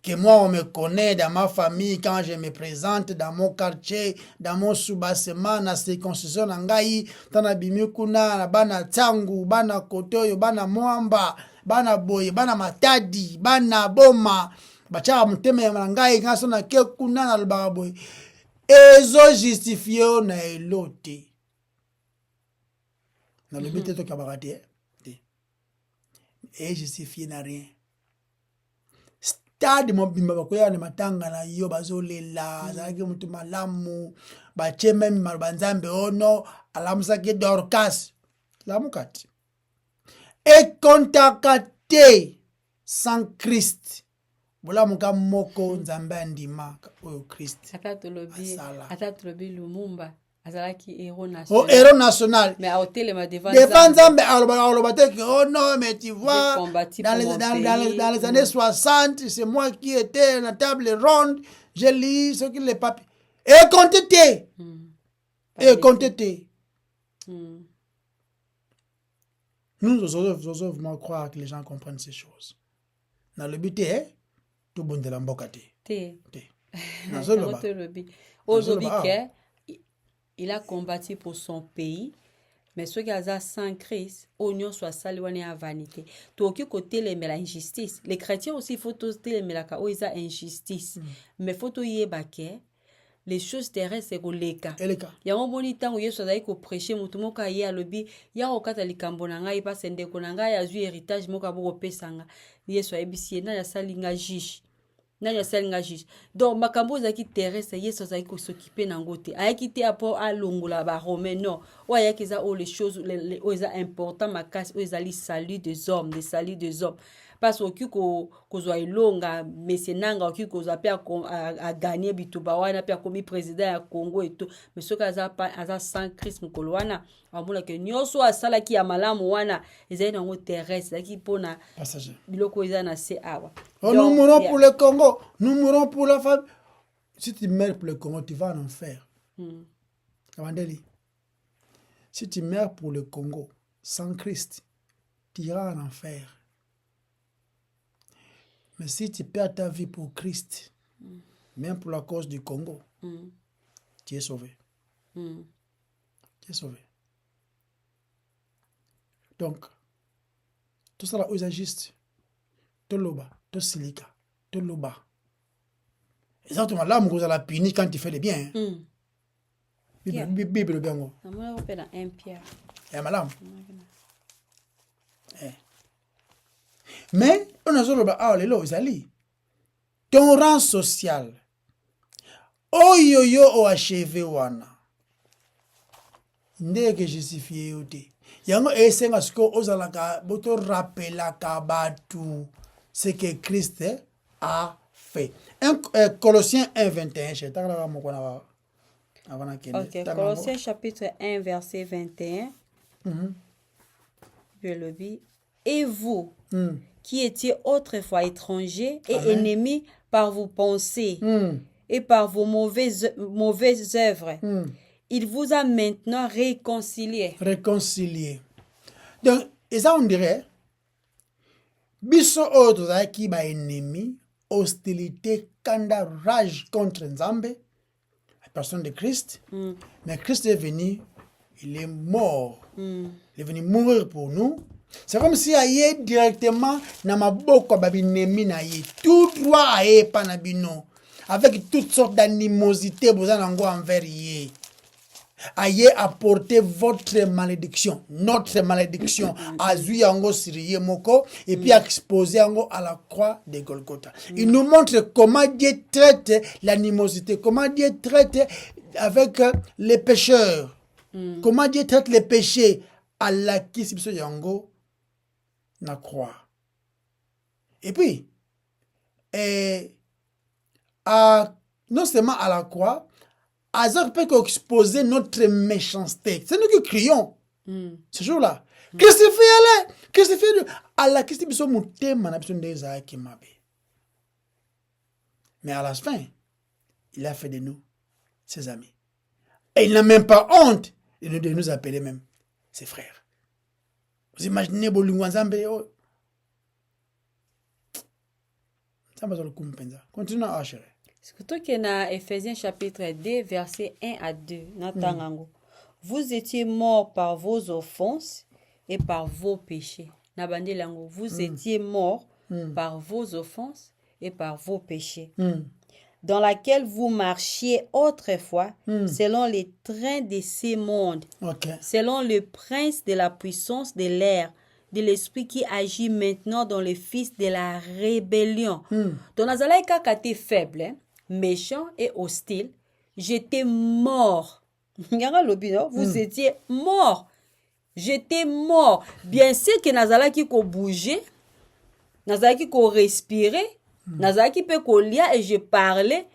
A: Que moi on me connaît dans ma famille quand je me présente dans mon quartier, dans mon soubassement na circoncision na ngai, tana bimikuna na bana tsangu, bana kotoyo, bana mwamba, bana boye, bana matadi, bana boma. Bacha muteme ya ngai ngaso na ke kuna na lobaka boye. Ezo justifié na elote. Na le bité to kabakate. Et justifié na rien. Stade mo bimba bakoya na matanga na yo bazolela, zalaki mutu malamu, bache même malbanzambe ono, alamusaki Dorcas. Lamukati. Et contacté sans Christ. Bola muka moko nzambe ndima o Christ.
B: Atatulobi Lumumba. Azalaki héros national.
A: Oh, héros national.
B: Mais à hôtel ma devant
A: Nzambe alobate que oh non mais tu vois dans les années 60, c'est moi qui étais à la table ronde, j'ai lu ce que les papiers et compté. Et compté. Nous osons vraiment croire que les gens comprennent ces choses. Dans le but est tout bon de la mbokate.
B: Il a combattu pour son pays, mais ceux qui ont sans Christ, oignon soit salué à vanité. Tout côté les la injustice. Les chrétiens aussi faut tous les melaka o isa injustice. Mais faut tout y baquer. Les choses terrestres c'est koleka. Ya moni tango yeso zai ko prêcher mutu moka ye alobi ya okata likambo na ngai pa sende ko na ngai azui héritage moka boko pesanga. Yeso abisie na ya salinga juge. Nanya salinga juge. Donc makambo zaki terrestre yeso zai ko s'occuper nango te. Ayaki te apport a longola ba romain non. Wa yaki za o les choses les important makas o ezali salut des hommes, des salut des hommes. Parce que ko ilonga mesenanga oki ko pe a gagner bituba wana pe komi président ya Congo et tout mais ce kaza pa aza sans Christ mukolo wana amuna ke nyoso asala ki ya malamu wana ezali nango terrestre ki pona
A: passager
B: biloko ezana se awa.
A: Nous mourons pour le Congo, nous mourons pour la femme. Si tu meurs pour le Congo, tu vas en enfer. Avandeli. Si tu meurs pour le Congo sans Christ, tu iras en enfer. Mais si tu perds ta vie pour Christ, même pour la cause du Congo, tu es sauvé. Tu es sauvé. Donc, tout ça là, c'est juste. Tout loba, tout silica, tout loba. Exactement, là, vous allez punir quand tu fais le bien. Bible bien.
B: On va un Pierre.
A: Et madame. Mais, on a dit, ah, les lois, ton rang social, oyoyo o achevé wana, ndeke justifié yote. Yango esenga siko ozalaka boto rappelaka batu ce que Christ a fait. Colossiens 1:21, je t'en mon kona avant que.
B: OK, Colossiens chapitre 1 verset 21. Je le lis. et vous, qui étiez autrefois étrangers et
A: Amen.
B: ennemis par vos pensées et par vos mauvaises œuvres, il vous a maintenant réconciliés.
A: Réconcilié. Donc, et ça on dirait, biso autres qui ba ennemi, hostilité, kanda, rage contre Nzambe, la personne de Christ. Mais Christ est venu, il est mort. Il est venu mourir pour nous. C'est comme si aïe directement na maboko babinemi na ye. Tout droit aïe panabino. Avec toutes sortes d'animosité, vous en envers ye. Aïe apporter votre malédiction, notre malédiction, azui yango siriye moko, et puis exposer yango à la croix de Golgotha. Il nous montre comment Dieu traite l'animosité, comment Dieu traite avec les pécheurs, comment Dieu traite les péchés à la kisibso yango na croix. Et puis, non seulement à la croix, Azar peut exposer notre méchanceté. C'est nous qui crions ce jour-là. Christifie-le. Allah Christifie mutema na biso ndeza ki mabe. Mais à la fin, il a fait de nous ses amis. Et il n'a même pas honte de nous appeler même ses frères. Vous imaginez Bolungwanzambe oh. Ça va le kumpenza. Continuons à chérir.
B: Surtout que dans Ephésiens chapitre 2, versets 1 à 2, vous étiez morts par vos offenses et par vos péchés. Vous étiez morts par vos offenses et par vos péchés, dans laquelle vous marchiez autrefois selon les trains de ces mondes, selon le prince de la puissance de l'air, de l'esprit qui agit maintenant dans les fils de la rébellion. Donc, Nazalaï Kakate faible, méchant et hostile, j'étais mort. Vous étiez mort. J'étais mort. Bien sûr que Nazala qui ko bouger, Nazala qui ko respirer, Nazala qui peut ko lire et je parlais,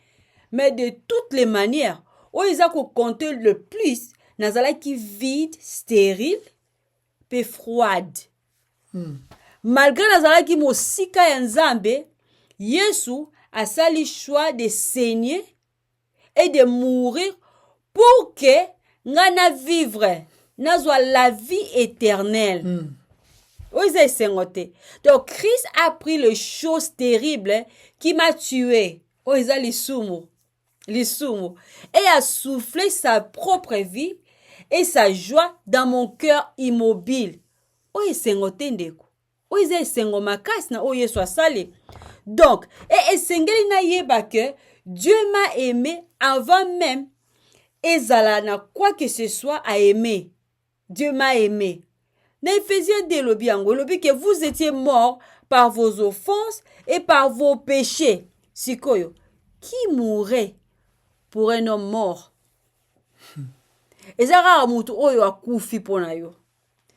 B: mais de toutes les manières, où ils ont compté le plus, Nazala qui vide, stérile, et froide. Malgré Nazala qui mo sika ya Nzambe, Yesu a sali choix de saigner et de mourir pour que ngana vivre nazwa la vie éternelle. Donc Christ a pris les choses terribles qui m'a tué. Et a soufflé sa propre vie et sa joie dans mon cœur immobile. Donc, et sengeli na yeba que Dieu m'a aimé avant même ezala na quoi que ce soit à aimer. Dieu m'a aimé. Dans Ephésiens 2 lobi que vous étiez morts par vos offenses et par vos péchés. Sikoyo, qui mourrait pour un homme mort? Ezara mutu oyo akufi pona yo.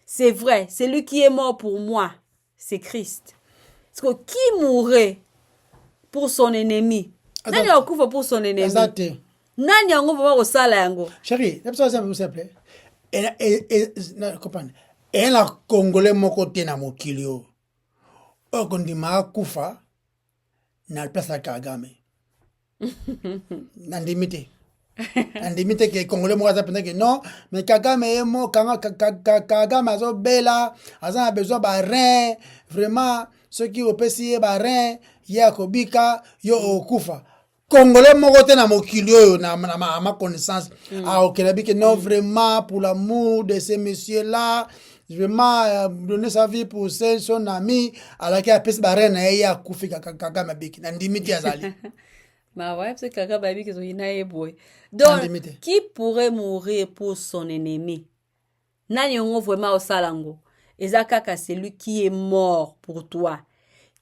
B: C'est vrai, c'est lui qui est mort pour moi, c'est Christ. Parce que qui mourrait pour son ennemi? Nani akufa pour son ennemi? Nani yango va osala yango?
A: Chérie, vous s'appelle. Et la Congolais moko te na mokili o. Okondima akufa na place ya Kagame. Nandimite. Nandimite ke Congolais moko azapenda ke non, mais Kagame est mort, Kagame azo bela, a besoin ba rein, vraiment ceux qui opesi ba rein, ya kobika yo okufa. Congolais moko te na mokili oyo na ma connaissance a okelabi ke non vraiment pour l'amour de ces messieurs là vraiment donner sa vie pour son ami alors qu'il a pesi ba reine na ya kufi Kagame biki na ndimiti azali.
B: Ma ouais, c'est Kagame biki zo inaye boy. Donc qui pourrait mourir pour son ennemi? Nani ngo vraiment osalango. Ezakaka c'est lui qui est mort pour toi.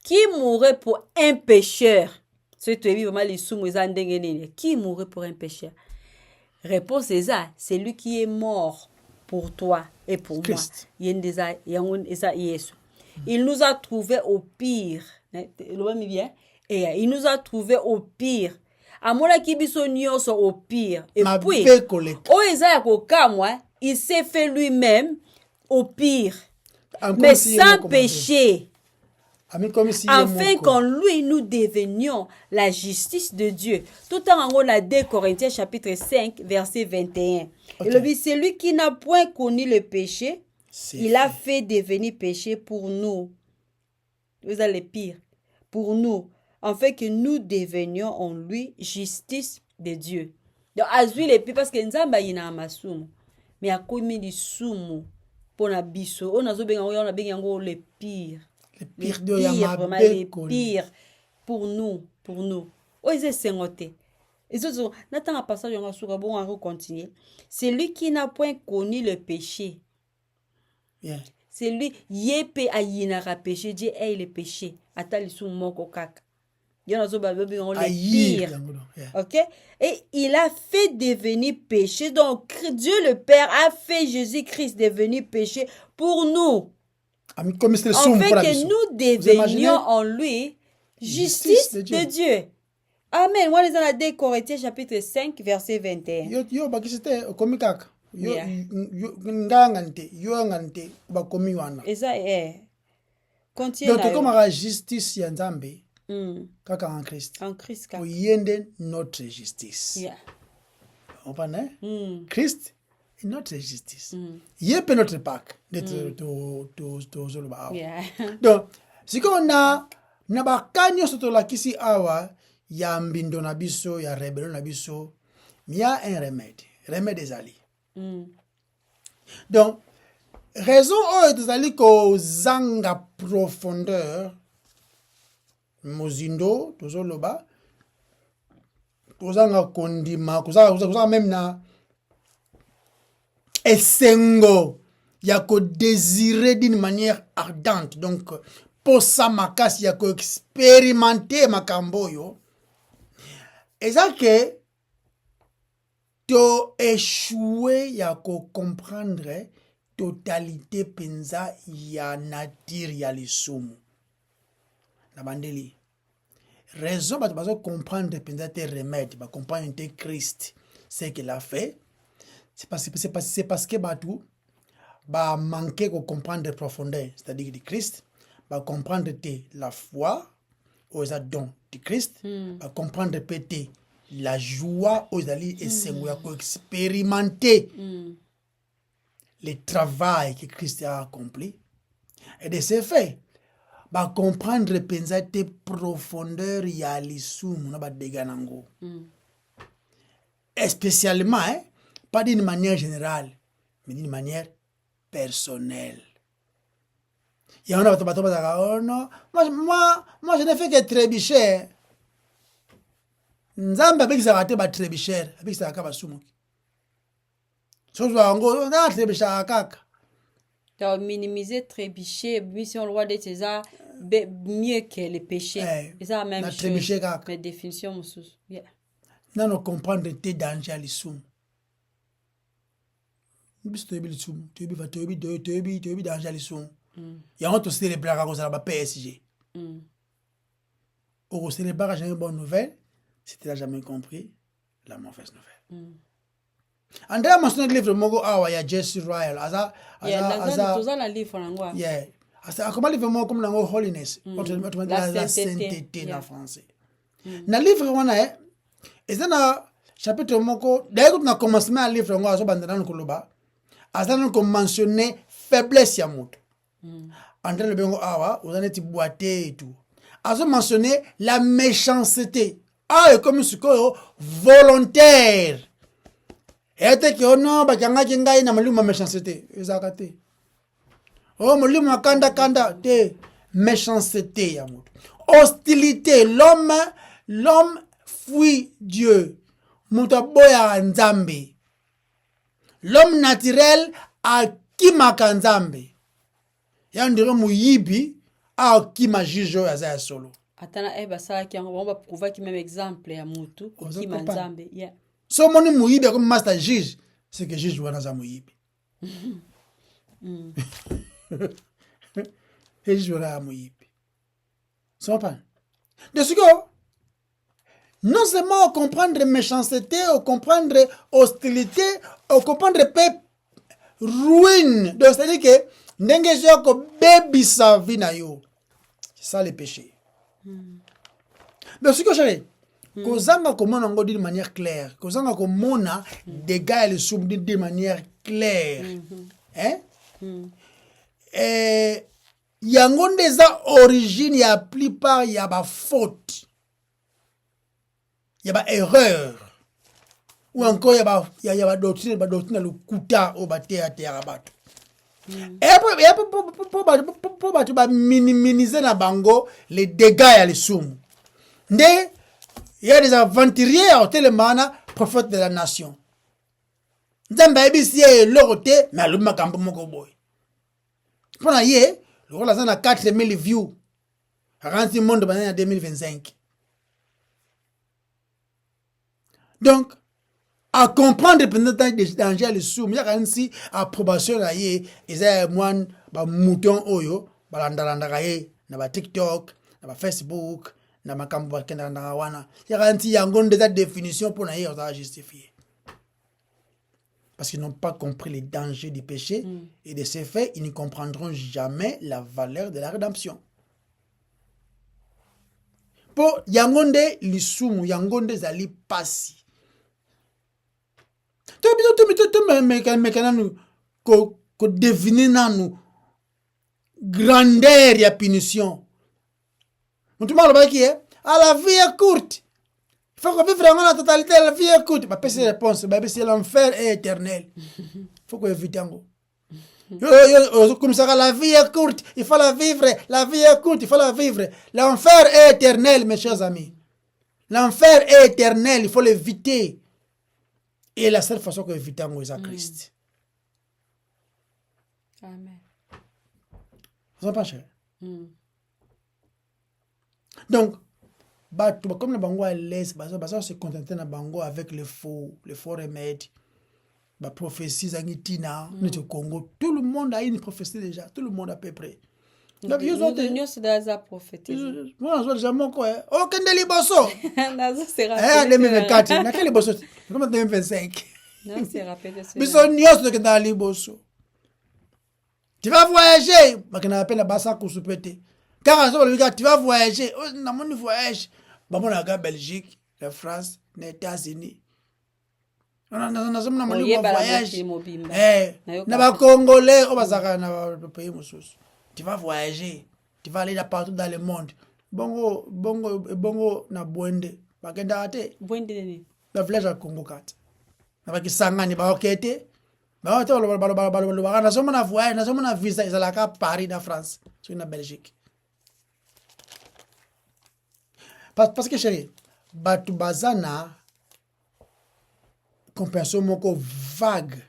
B: Qui mourrait pour un pécheur? Qui mourrait pour un pécheur? Réponse est ça, c'est lui qui est mort pour toi et pour
A: Christ.
B: moi. Il nous a trouvés au pire. Il nous a trouvés au pire. Amona kibiso nyonso au pire. Et puis, il s'est fait lui-même au pire. mais sans péché,
A: afin
B: qu'en lui nous devenions la justice de Dieu. Tout en haut, la 2 Corinthiens chapitre 5, verset 21. Et le dit, c'est lui qui n'a point connu le péché, il a fait devenir péché pour nous. Vous allez pire. Pour nous, afin que nous devenions en lui justice de Dieu. Donc, azui le pire, parce que nzamba yina amasumu. Mais a komi di sumu. Pour na biso. On a zo benga le pire.
A: Le pire
B: de vraiment les pires pour nous. Oh, ils sont sengoté. Et ça, n'attends pas ça, on va bon en continuer. C'est lui qui n'a point connu le péché.
A: Yeah.
B: C'est lui, yépe a yinara péché, Dieu est le péché. Attends, sous moko kaka. Il y a le pire. Ok? Et il a fait devenir péché. Donc, Dieu le Père a fait Jésus-Christ devenir péché pour nous. Afin que nous devenions en lui justice de Dieu. Amen. On est dans la 2 Corinthiens chapitre 5, verset 21. Et ça est. Continue.
A: Donc, comme la justice en Zambie, kaka en Christ.
B: En Christ.
A: Oyende notre justice.
B: Yeah.
A: On parle, Christ est notre justice. Il peut notre Pâques. Donc, si on a nabakanyo soto la kisi awa ya mbindo na biso ya rebellion na biso, il y a un remède. Remède des alliés. Donc, raison des alliés ko zanga profondeur mozindo tozo loba kozanga kondima kozanga même na esengo ya ko désirer d'une manière ardente. Donc posa makasi ya ko expérimenter makambo yo eza que to échoué ya ko comprendre totalité penza ya nature ya lisumu na bandeli raison ba comprendre penza te remède ba comprendre te Christ ce qu'il a fait c'est parce que batou ba manquer de comprendre profondeur c'est-à-dire de Christ ba comprendre te la foi aux dons de Christ ba comprendre peut-être la joie aux alliés et c'est moi qui expérimenter le travail que Christ a accompli et de ce fait ba comprendre penza te profondeur ya lisumu na ba deganango spécialement pas d'une manière générale mais d'une manière personnelle. Il y a un autre bateau oh non moi je ne fais que trébucher. Nzamba avec ça raté ba trébucher avec ça ka basumu. Sozo ngo na trébucher kaka.
B: Donc minimiser trébucher mission loi de César mieux que les péchés. Et ça même chose. Mais définition sous. Yeah.
A: Non comprendre tes dangers à l'isum. Bis to bi l'isum, to bi danger à l'isum. Ya on to célébrer à cause de la PSG. Au célébrer j'ai une bonne nouvelle, si tu n'as jamais compris la mauvaise nouvelle. Andrea mentionne le livre Mogo Awa ya Jesse Royal aza
B: la livre ngwa.
A: Yeah. Asa comment livre Mogo comme nango holiness, la sainteté en français. Na livre wana ezana chapitre moko d'ailleurs na commencement à livre ngwa azo bandana koloba azana ko mentionner faiblesse ya moto. Andrea le bengo awa ozana ti boité et tout. Azo mentionner la méchanceté. Ah comme sikoyo volontaire. Et que ono bakanga kingai na maluma méchanceté ezakate oh maluma kanda te méchanceté ya moto hostilité l'homme fuit Dieu moto boya nzambe l'homme naturel akimaka nzambe ya ndire muyibi akima jijo ya za solo
B: atana basala ki on va prouver ki même exemple ya moto akima nzambe yeah.
A: So moni muyibi comme master juge, c'est que juge wana za muyibi. Et juge wana muyibi. So pas. De ce que non seulement comprendre méchanceté, ou comprendre hostilité, ou comprendre paix ruine. Donc c'est-à-dire que ndenge ezwi ya kobebisa vi na yo. C'est ça le péché. Mais ce que j'ai kozanga komona ngo d'une manière claire, kozanga komona dégâts ya lisumu d'une manière claire. Hein? Yango nde eza origine ya plupart ya ba faute. Ya ba erreur. Ou encore ya ba doctrine lokuta o ba te ya bato. Et pour bato ba minimiser na bango les dégâts ya lisumu. Nde il y a des aventuriers au télémana prophète de la nation. Nzambe ayebisi ye eloko te mais alobi makambo moko boye. Mpona ye lokola aza na 4000 views akanisi monde banani ya 2025. Donc à comprendre peut-être des dangers ya lisumu yakanisi approbation na ye eza ya mwana bamouton oyo balandalandaka ye na ba TikTok na ba Facebook na makambo bakendaka wana yakanisi yango nde eza définition mpona ye ozala justifié. Parce qu'ils n'ont pas compris les dangers du péché et de ces faits, ils ne comprendront jamais la valeur de la rédemption. Pour yangonde lisumu, yangonde zali pasi. Ko deviner nanu grandeur ya punition. Mutumalo baki la vie est courte. Il faut qu'on vive vraiment la totalité de la vie est courte. Bah, c'est réponse. Bah, c'est l'enfer est éternel. Il faut qu'on évite un go. Comme ça, la vie est courte. Il faut la vivre. La vie est courte. Il faut la vivre. L'enfer est éternel, mes chers amis. L'enfer est éternel. Il faut l'éviter. Et la seule façon qu'on évite un go, c'est Christ.
B: Amen.
A: Vous pas cher. Donc, comme le bango à l'aise, on se contenter na bango avec les faux remèdes, la prophétie zangitina, au Congo, tout le monde a une prophétie déjà, tout le monde à peu près.
B: Donc, nous sommes dans la prophétie.
A: Moi, je jamais quoi. Oh, qu'est-ce que liboso?
B: C'est rappelé.
A: 2024, na quel liboso? Comment 2025?
B: Non, c'est rappelé.
A: Mais son nios de dans liboso. Tu vas voyager, mais qu'on appelle la bassa kousupete. Car tu vas voyager, oh, na mon voyage. Bon, on a Belgique, la France, les États-Unis. On a voyage. Na ba Congolais, on va s'arrêter na pays moussous. Tu vas voyager, tu vas aller partout dans le monde. Bongo na Bwende. Bakenda ate.
B: Bwende ni.
A: La village à Congo kat. Na ba kisangani ba okete. Ba oto ba na somo na voyage, na somo na visa izalaka Paris na France, sur na Belgique. Parce que chérie, batu bazana compréhension moko vague.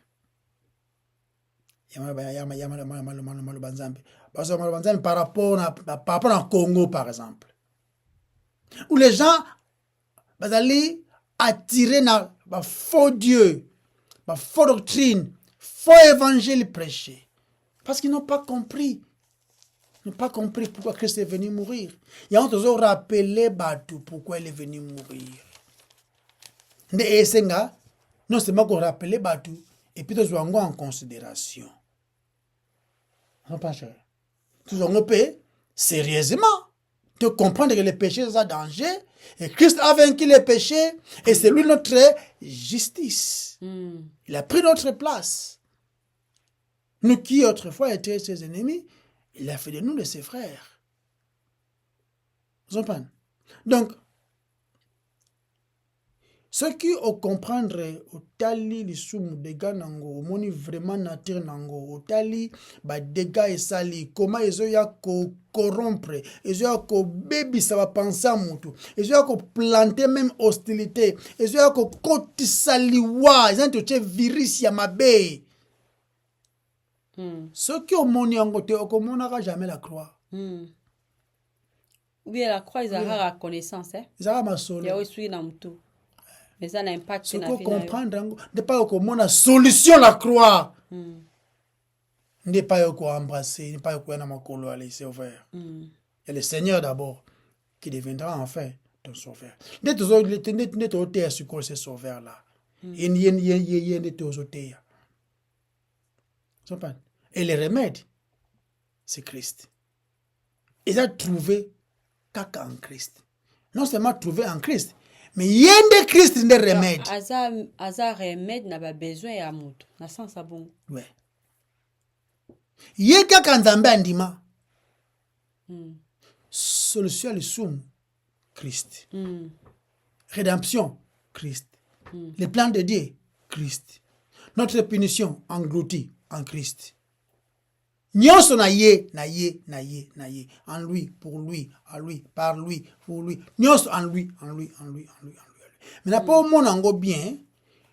A: Par rapport à Congo, par exemple. Où les gens bazali attirés na faux Dieu, faux doctrine, faux évangile prêché. Parce qu'ils n'ont pas compris. Ils n'ont pas compris pourquoi Christ est venu mourir. Ils ont toujours rappelé Batu pourquoi il est venu mourir. Non seulement qu'on rappelait Batu, et puis nous avons en considération. Non pas cher. Nous avons payé sérieusement de comprendre que les péchés sont un danger, et Christ a vaincu les péchés, et c'est lui notre justice. Il a pris notre place. Nous qui autrefois étions ses ennemis, il a fait de nous de ses frères. Vous comprenez? Donc, ceux qui ont comprendre au tali li sumu dega nango, moni vraiment nature nango, au tali ba dega et sali, comment ils ont ya ko corrompre, ils ont ya ko baby ça va penser à mutu, ils ont ya ko planter même hostilité, ils ont ya ko koti saliwa, ils ont touché virus ya mabe. Ceux qui ont moni yango te okomonaka jamais la croix.
B: Ou bien la croix, ils ont la connaissance.
A: Ils ont ma solo.
B: Il y a aussi dans tout. Mais ça n'a impact
A: sur la vie. Ce qu'on comprendre, n'est pas comment la solution la croix. N'est pas quoi embrasser, n'est pas quoi namakolo aller sauveur. Il y a le Seigneur d'abord qui deviendra enfin ton sauveur. N'est toujours terre sur quoi ce sauveur là. Il y a des autres. Et les remèdes, c'est Christ. Ils ont trouvé kaka en Christ. Non seulement trouvé en Christ, mais il y a des Christ des remèdes.
B: Aza remède n'a pas besoin ya moto. Na sens ça bon.
A: Ouais. Il y a kaka nzambe andima. Solution le soum Christ. Rédemption Christ. Le plan de Dieu Christ. Notre punition engloutie en Christ. Nyonso na ye. En lui, pour lui, à lui, par lui, pour lui. Nyonso en lui. Mais n'a pas au monde en go bien,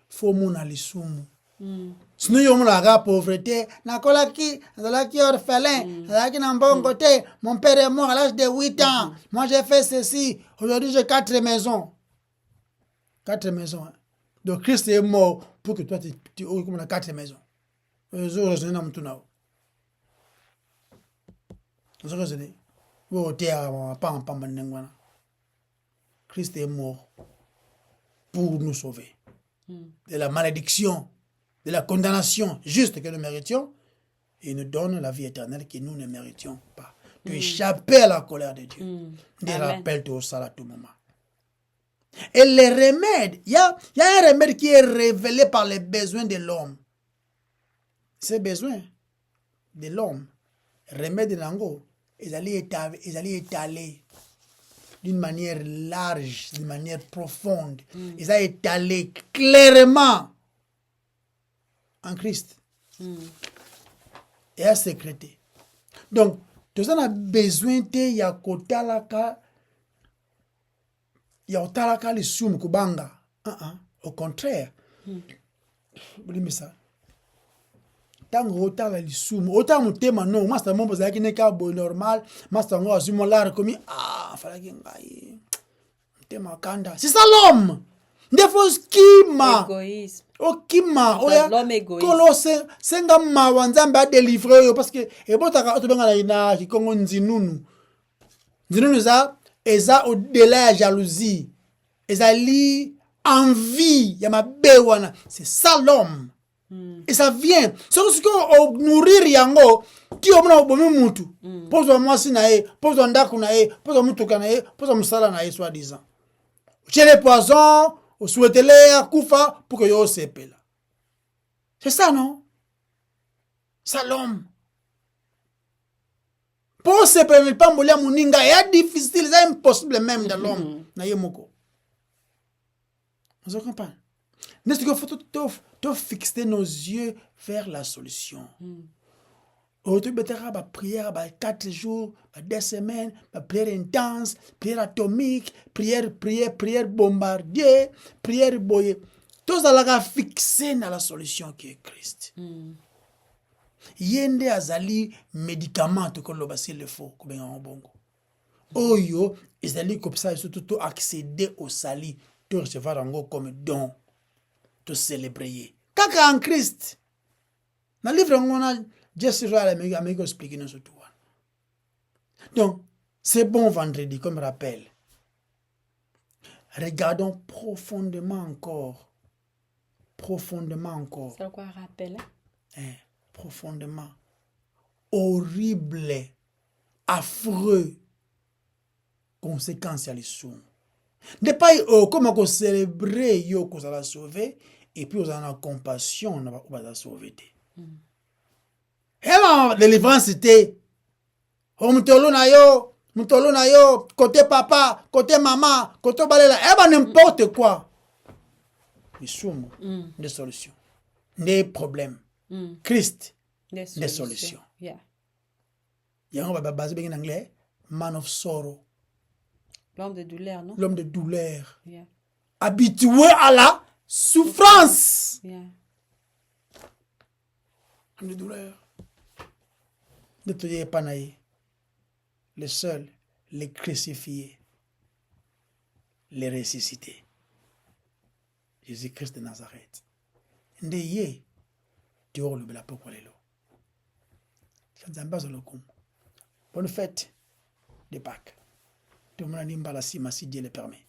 A: faut mon aller soumu. Sinon yo mon la pauvreté, na kolaki orphelin, nazalaki na mbongo te, mon père est mort à l'âge de 8 ans. Moi j'ai fait ceci, aujourd'hui j'ai 4 maisons. 4 maisons. Hein. Donc Christ est mort pour que toi tu aies comme 4 maisons. Christ est mort pour nous sauver de la malédiction, de la condamnation juste que nous méritions, et il nous donne la vie éternelle que nous ne méritions pas. De échapper à la colère de Dieu. De rappel au salat à tout moment. Et les remèdes, il y a un remède qui est révélé par les besoins de l'homme. Ces besoins de l'homme, remède de l'ango, ils allaient étaler d'une manière large, d'une manière profonde. Ils allaient étaler clairement en Christ. Et à sécréter. Donc, tout ça a besoin de yakotalaka les soum kubanga. Au contraire. Vous dites ça. Tant autant les soum, autant mon thème non, moi c'est mon besoin qui n'est qu'à normal, moi c'est un assume l'art comme fallait qu'il gagne. Thème kanda. C'est ça l'homme. Des fois skima.
B: Égoïsme.
A: Okima
B: L'homme égoïste.
A: kolose senga mawanzambe a délivrer parce que et bon ta to benga na ki kongo nzinunu za eza au-delà de jalousie ezali envie ya mabewana c'est ça l'homme. Et ça vient ce que nourrir yango ti omona obomi mutu pozo mwasi na ye pozo ndaku na ye pozo mutuka na ye pozo musala na ye soi disant chez les poisons au souhaitez-les à Koufa pour que yo sepela. C'est ça, non? C'est l'homme. Pour sepela, pas mouler mouninga, c'est difficile, c'est impossible même dans l'homme. Na yemoko. Vous comprenez? N'est-ce qu'il faut fixer nos yeux vers la solution? Aujourd'hui, la prière, 4 jours, 2 semaines, prière intense, prière atomique, prière bombardier, prière boyer. Tout ça là fixé dans la solution qui est Christ. Yende azali médicament que l'on va le faut comme un bongo. Oyo, ezali comme ça surtout accéder au sali, tout recevoir comme don, tout célébrer. Kaka en Christ. Dans le livre on a Jesse Royal Amigo expliqué nous surtout. Donc, c'est bon vendredi comme rappel. Regardons profondément encore.
B: C'est quoi rappel?
A: Profondément. Horrible, affreux conséquences à l'issue. Ne pas comment on célébrer yo qu'on va sauver et puis on a compassion on va sauver. Et la délivrance c'était mutolo na yo côté papa côté maman côté balela n'importe quoi les somme des solutions des problèmes Christ des solutions
B: yeah
A: on va baser en anglais man of sorrow
B: l'homme de douleur non
A: l'homme de douleur
B: yeah
A: habitué à la souffrance
B: yeah
A: l'homme de douleur de te dire panaï les seuls les crucifiés les ressuscités Jésus-Christ de Nazareth ndeye dior le bela poko lelo kanzamba zolokum bonne fête de Pâques tout le monde nimba la sima si Dieu le permet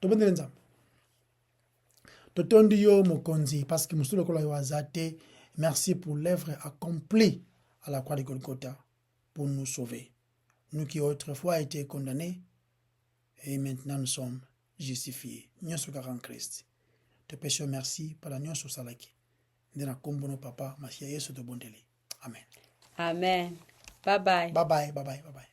A: to bonne nzamba to tondi yo mokonzi parce que musulo ko la wazate merci pour l'œuvre accomplie à la croix de Golgotha pour nous sauver. Nous qui autrefois étaient condamnés, et maintenant nous sommes justifiés. Nyonso kaka en Christ. Te péchons merci par la nyonso salaki. Ndena kombono papa, masia yesu te bondeli. Amen.
B: Amen. Bye bye.
A: Bye bye, bye bye, bye bye.